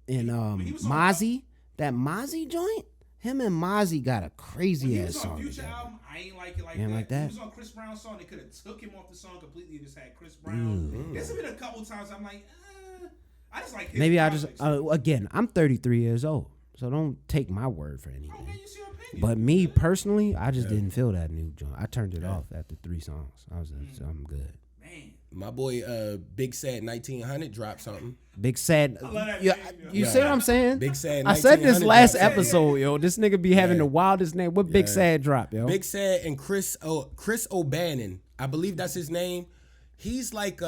and he was on- Mozzie, that Mozzie joint, him and Mozzie got a When crazy he ass was on song Future together. album, I ain't like it like You ain't that. like that? He was on Chris Brown's song. They could have took him off the song completely and just had Chris Brown. There's been a couple times I'm like, I just like his Maybe I just projects. again, I'm 33 years old, so don't take my word for anything. Okay, you see your opinion. But me personally, I just didn't feel that new joint. I turned it off after 3 songs. I was like, so I'm good. Man, My boy, Big Sad 1900 dropped something. Big Sad. love that You, name, yo. you Yeah. see what I'm saying? Big Sad I said this 1900 last dropped something. episode, yo. This nigga be having Yeah. the wildest name. What Big Yeah. Sad drop, yo? Big Sad and Chris O'Bannon. I believe that's his name. He's like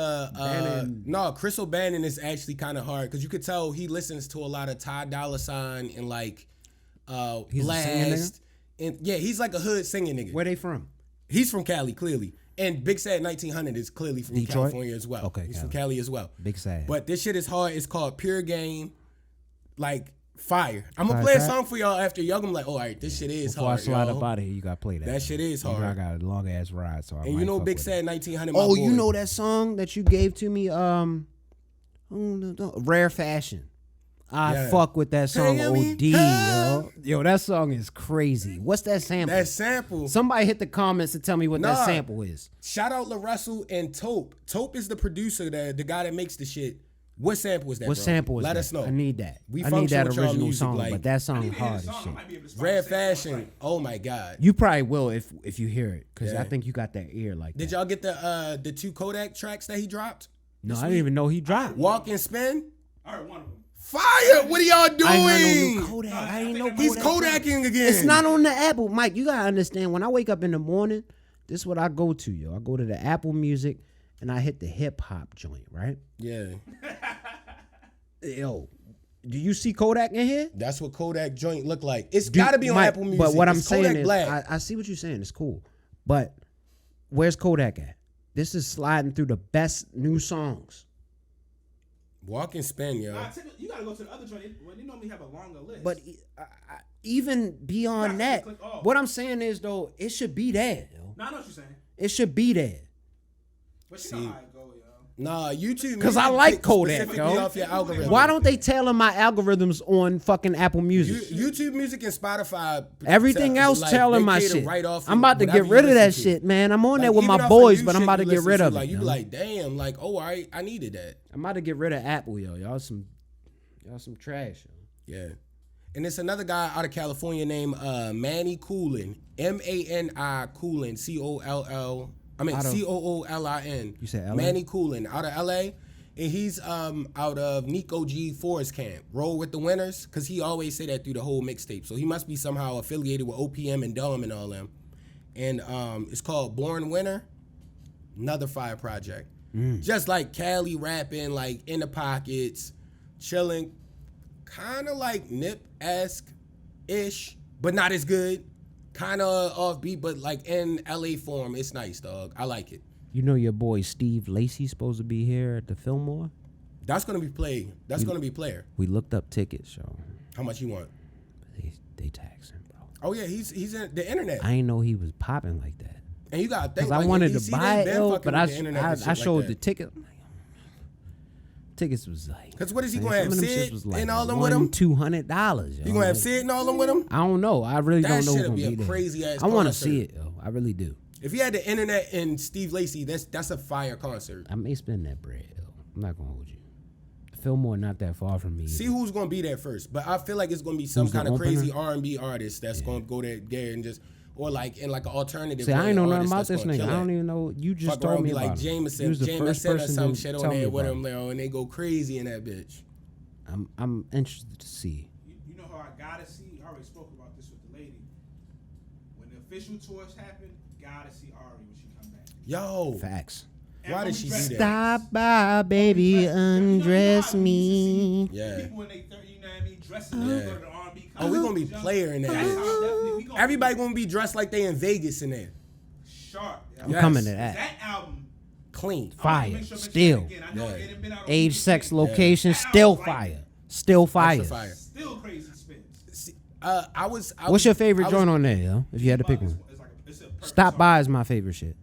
Chris O'Bannon is actually kind of hard because you could tell he listens to a lot of Ty Dolla $ign and like He's a singing Blast. And yeah, he's like a hood singing nigga. Where they from? He's from Cali, clearly. And Big Sad 1900 is clearly from Detroit? California as well. Okay, he's from Cali. Cali as well. Big Sad. But this shit is hard. It's called Pure Game, like fire. I'm gonna Fire play a track? song for y'all after y'all. I'm like, oh, all right, this shit is Before hard. I slide yo. up out of here, you gotta play that. That shit is You know, hard. I got a long ass ride, so I And might you know fuck Big with Sad it. 1900. my Oh, boy. you know that song that you gave to me? Rare Fashion. I Yeah. fuck with that song Tell me OD, how. yo. Yo, that song is crazy. What's that sample? That sample. Somebody hit the comments and tell me what that Nah. sample is. Shout out LaRussell and Taupe. Taupe is the producer, the guy that makes the shit. What sample is that? What bro? sample is Let that? us know. I need that. We I need function that with y'all original music, song, like- but that I song need to hear hard the as song. shit. I might be able to spot Red the sample on Fashion. site. Oh my god. You probably will if you hear it, because Yeah. I think you got that ear like Did that. y'all get the 2 Kodak tracks that he dropped? No, I didn't even know he dropped. Walk and Spin. I heard one of them. Fire! What are y'all doing? I ain't heard no new Kodak. I ain't know He's Kodak. Kodaking again. It's not on the Apple. Mike, you gotta understand, when I wake up in the morning, this is what I go to, yo. I go to the Apple Music and I hit the hip hop joint, right? Yeah. Yo, do you see Kodak in here? That's what Kodak joint look like. It's got to be on Apple Music. But what I'm It's saying Kodak is, Black. I see what you're saying. It's cool. But where's Kodak at? This is sliding through the best new songs. Walk and spin, yo. You gotta go to the other joint. They normally have a longer list. But even beyond that, what I'm saying is, though, it should be there, yo. I know what you're saying. It should be there. But you know how it go, yo. Nah, YouTube. Because I like Kodak, specifically yo. off your algorithm. Why don't they tailor my algorithms on fucking Apple Music? YouTube Music and Spotify. Everything else tailor my shit. Right off I'm about to get rid of that shit, man. I'm on there with my boys, but I'm about to get rid of it. Like you be like, damn, like, oh, I needed that. I'm about to get rid of Apple, yo. Y'all some trash, yo. Yeah. And it's another guy out of California named Manny Coolin. M-A-N-I Coolin. C-O-O-L-I-N. You said LA? Manny Coolin out of LA. And he's out of Nico G Forest Camp. Roll with the Winners. Because he always say that through the whole mixtape. So he must be somehow affiliated with OPM and Dumb and all them. And it's called Born Winner. Another fire project. Just like Cali rapping, like in the pockets, chilling. Kind of like Nip-esque-ish, but not as good. Kind of offbeat, but like in LA form, it's nice, dog. I like it. You know your boy Steve Lacy's supposed to be here at the Fillmore? That's gonna be play. That's gonna be player. We looked up tickets, so How much you want? they tax him, bro. Oh yeah, he's in the internet. I ain't know he was popping like that. And you gotta think. Because I like, wanted NBC, to buy they it, been yo, fucking but with the internet and I shit showed like the that. ticket. Tickets was like. Cause what is he man, gonna have? some of them Sid shits was like and all them with him? $200. You gonna have Sid and all them with him? I don't know. I really That don't know who's shit'll gonna be a be there. crazy ass I want to concert. see it, yo. I really do. If you had the internet and Steve Lacy, that's a fire concert. I may spend that bread, yo. I'm not gonna hold you. Fillmore not that far from me. See who's gonna be there first, but I feel like it's gonna be some Who's the kind of opener? crazy R&B artist that's gonna go there and just, or like in like an alternative. See, I ain't know nothing artist about that's this gonna nigga. kill I don't it. even know. You just Fuck told around, me be like about him. Jameson, You was the first or person some to shit on tell me there with about him, and they go crazy in that bitch. I'm interested to see. You know how I gotta see? I already spoke about this with the lady. When the official tours happen, gotta see Ari when she come back. Yo, Facts. why did she do that? Stop by, baby, undress me. Yeah. People in their 30, you know what I mean, dressing Yeah. up, go to the R&B Oh, we gonna be concert, player in that That's how bitch. definitely we gonna Everybody be gonna be dressed like they in Vegas in there. sharp. Yeah. I'm Yes. coming to that. That album, Clean. Fire. make sure I mention Still. that again. I know Yeah. it ain't been out on Age, BBC. sex, location, That still album's like fire. Still fire. Extra fire. Still crazy spins. See, I was. What's your favorite joint on there, yo? If you had to pick It's one. like it's a perfect Stop song. by is my favorite shit.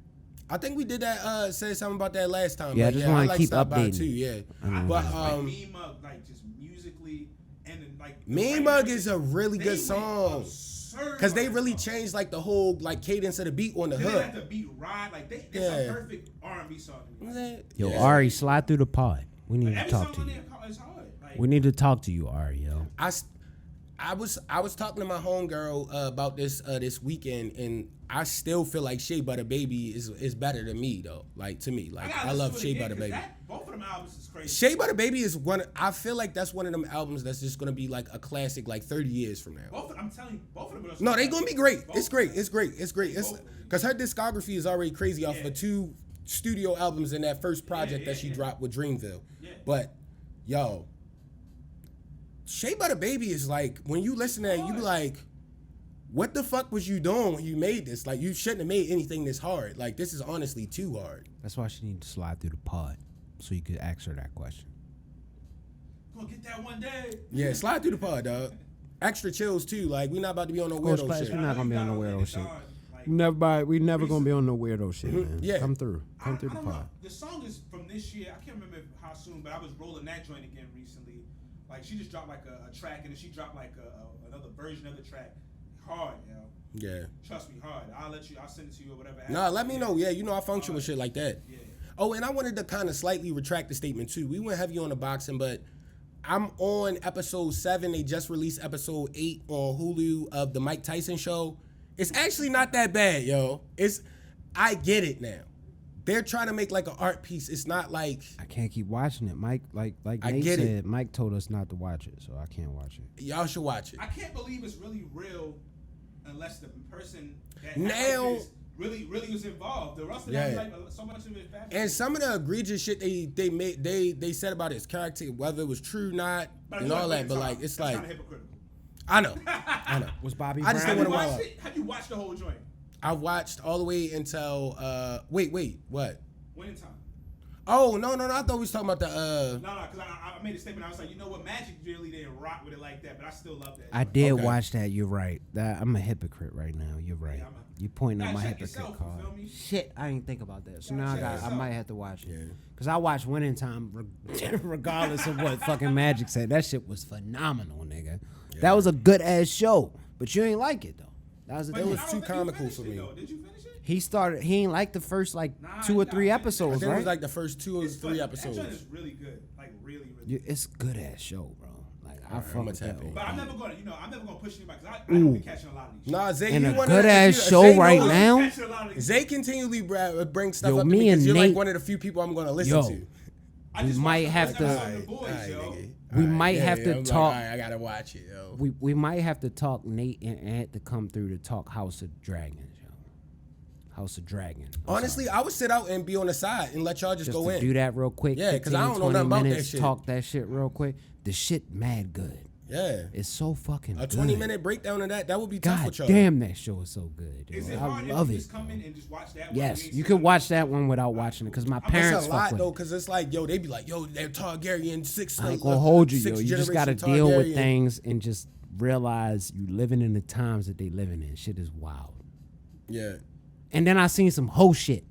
I think we did that. Said something about that last time. Yeah, I but just wanna like keep Stop By updating. too. Yeah, I but like Mean Mug, like just musically and then like the Mean right Mug music, is a really they good went song. absurd Because they on really that song. changed like the whole like cadence of the beat on the They didn't have hook. to beat ride like it's Yeah. a perfect R&B song. To me. Yo, Yeah. Ari, slide through the pod. We need to Every talk song to on you. there is hard. Like, We need to talk to you, Ari, yo. I was talking to my homegirl about this weekend, and I still feel like Shea Butter Baby is better than me though. Like to me, like gotta I listen love to it Shea again, Butter 'cause Baby. both of them albums is crazy. Shea Butter Baby is one. I feel like that's one of them albums that's just gonna be like a classic, like 30 years from now. I'm telling you, both of them. Are No, they gonna be great. Both It's of great. them. It's great. It's great. It's Both of them. because her discography is already crazy off Yeah. of 2 studio albums and that first project that she dropped with Dreamville. Yeah. But yo, Shea Butter Baby is like when you listen to that, you be like, what the fuck was you doing when you made this? Like you shouldn't have made anything this hard. Like this is honestly too hard. That's why she need to slide through the pod so you could ask her that question. Gonna get that one day. Yeah, slide through the pod, dog. Extra chills too. Like we not about to be on no Coach weirdo Class, shit. we're not gonna be on no You gotta weirdo let it shit. dawn, like, We never gonna be on no weirdo shit, man. Yeah. Come through I the don't know. pod. The song is from this year. I can't remember how soon, but I was rolling that joint again recently. Like she just dropped like a track, and then she dropped like another version of the track. Hard, yo. Yeah. Trust me, hard. I'll send it to you or whatever. Nah, let me know. Yeah, you know I function with shit like that. Yeah. Oh, and I wanted to kind of slightly retract the statement too. We went heavy on the boxing, but I'm on episode 7. They just released episode 8 on Hulu of the Mike Tyson show. It's actually not that bad, yo. I get it now. They're trying to make like an art piece. It's not like I can't keep watching it. Mike, like I Nate get it. said, Mike told us not to watch it, so I can't watch it. y'all should watch it. I can't believe it's really real unless the person that Now- really was involved. The rest of Yeah. that, like so much of it. And some of the egregious shit they said about his character, whether it was true or not, But and all that. But like, it's that's like, kind of hypocritical. I know. Was Bobby I just Brown? don't Have you wanna watched wild it? Have you watched the whole joint? I watched all the way until wait, what? Winning Time. Oh no, I thought we was talking about the No, because I made a statement. I was like, you know what, Magic really didn't rock with it like that, but I still love that. I did Okay. watch that. You're right. I'm a hypocrite right now. You're right. Yeah, You pointing You at my gotta check hypocrite yourself, you card. feel me? Shit, I didn't think about that. So You now gotta check I yourself. might have to watch it. Yeah. Cause I watched Winning Time regardless of what fucking Magic said. That shit was phenomenal, nigga. Yeah. That was a good ass show, but you ain't like it though. That was the But thing. was I don't too think you comical finished for it, me. though. Did you finish it? He ain't like the first like Nah, 2 or you 3 gotta finish it. I episodes, think it right? was like the first 2 or It's 3 funny. episodes. That joint is really good. Like really. It's a good ass show, bro. Like I fuck I'ma with tap that. in. OD. But I'm never gonna push anybody because I don't be catching a lot of these. Nah, Zay, And you a one good of the, ass you- show Zay right knows- now. Catching a lot of these. Zay continually bring stuff Yo, up to me me because and you're Nate- like one of the few people I'm gonna listen Yo. to. I we just might watched have the to- first episode of The Boys, yo. We might have to I'm talk- Like, I gotta watch it, yo. We might have to talk Nate and Ant to come through to talk House of Dragons, yo. House of Dragon. Honestly, I would sit out and be on the side and let y'all just Just go to in. do that real quick. Yeah, 'cause I 15, don't know 20 nothing about that minutes, shit. Talk that shit real quick. The shit mad good. Yeah. It's so fucking A good. 20-minute breakdown of that would be tough God with y'all. damn, that show is so good. Yo. Is it I hard love if you it. just come in and just watch that one? Yes, and you then could see- watch that one without watching it because my parents It's a lot fuck with though, it. because it's like, yo, they be like, yo, they're Targaryen six. I ain't gonna hold you, yo. sixth You just gotta generation deal with Targaryen. things and just realize you living in the times that they living in. Shit is wild. Yeah. And then I seen some hoe shit.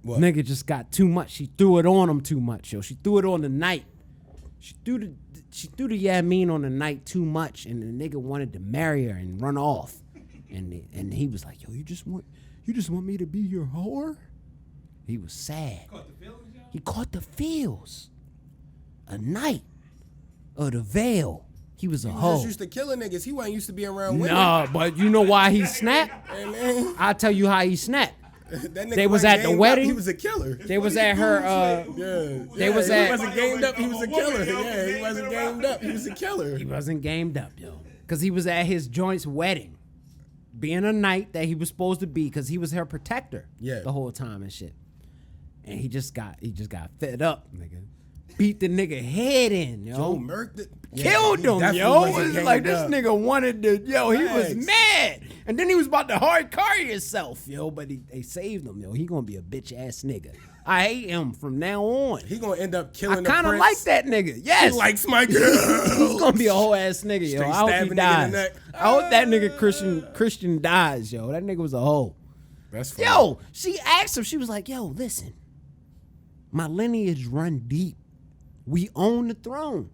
What? Nigga just got too much. She threw it on him too much, yo. She threw it on the night. She threw the yeah mean on the night too much, and the nigga wanted to marry her and run off. And he was like, yo, you just want me to be your whore? He was sad. Caught the feelings, yo? He caught the feels. A night of the veil. He was a He was hoe. just used to killing niggas. He wasn't used to being around women. Nah, but you know why he snapped? Hey, man, I'll tell you how he snapped. that nigga They was wasn't at the gamed up. wedding. He was a killer. They was at her Yeah. They was he at- wasn't gamed up. He was a killer. Yo, Yeah, he he wasn't ain't been gamed up. He was a killer. He wasn't gamed up, yo. Because he was at his joint's wedding. Being a knight that he was supposed to be because he was her protector Yeah. the whole time and shit. And he just got fed up, nigga. Beat the nigga head in, yo. Joe murked it. Killed he him, definitely yo. wasn't It's gamed like this up. nigga wanted to, yo, he was Facts. mad. And then he was about to hard carry himself, yo. But they saved him, yo. He gonna be a bitch ass nigga. I hate him from now on. He gonna end up killing I the kind of prince. like that nigga. Yes. He likes my girl. He's gonna be a whole ass nigga, yo. Straight I hope stab he a nigga in the dies. neck. I hope that nigga Christian dies, yo. That nigga was a hoe. That's funny. Yo, she asked him, she was like, yo, listen, my lineage run deep. We own the throne.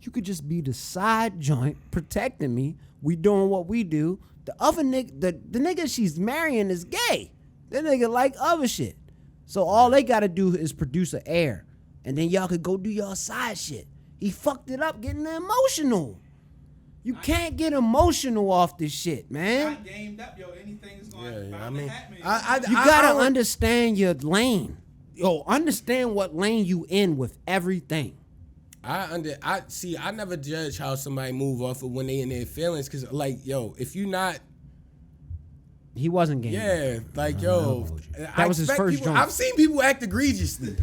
You could just be the side joint protecting me. We doing what we do. The other nigga, the nigga she's marrying is gay. That nigga like other shit. So all they gotta do is produce an heir. And then y'all could go do y'all side shit. He fucked it up getting emotional. You can't get emotional off this shit, man. Not gamed up, yo. Anything is going Yeah, to I mean, happen. You gotta understand your lane. Yo, understand what lane you in with everything. I see. I never judge how somebody move off of when they in their feelings, cause like, yo, if you not, He wasn't game. yeah, like, yo, That was his expect first people, joint. I've seen people act egregiously.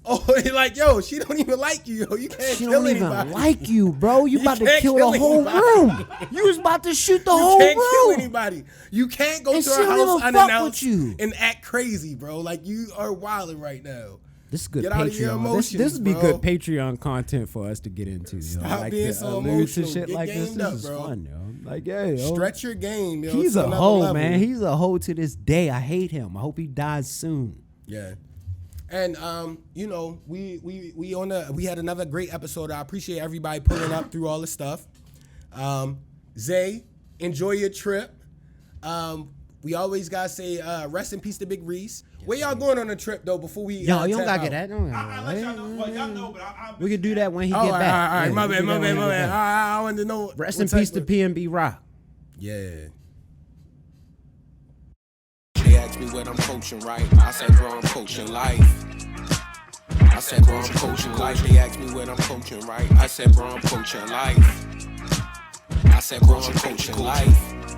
Oh, like, yo, she don't even like you, yo. You can't She kill don't even anybody. like you, bro. You about to can't kill kill the whole anybody. room. You was about to shoot the You whole can't kill room. anybody. You can't go And to she her don't house even fuck unannounced with you. and act crazy, bro. Like, you are wilding right now. This is good Get out of your Patreon. emotions, This would be bro. good Patreon content for us to get into. Yo. Stop Like being to so allude to emotional. shit Get like this. gamed This up, is bro. fun, yo. Like, yeah, yo. Stretch your game, yo. He's to a another hoe, level. man. He's a hoe to this day. I hate him. I hope he dies soon. Yeah. And you know, we had another great episode. I appreciate everybody pulling up through all the stuff. Zay, enjoy your trip. We always gotta say rest in peace to Big Reese. Where y'all going on a trip though before we Yo, you don't tap gotta get out? that. Don't I'll let y'all know. Well, y'all know, but I'll We could do that when he Oh, get all back. right, all right. Yeah, My we bad, could do my that bad, when my he get bad. back. I wanted to know. Rest what in type peace to of- PNB Rock. Yeah. They asked me what I'm coaching, right? I said, bro, I'm coaching life. I said, bro, I'm coaching life. They asked me what I'm coaching, right? I said, bro, I'm coaching life. I said, bro, I'm coaching life.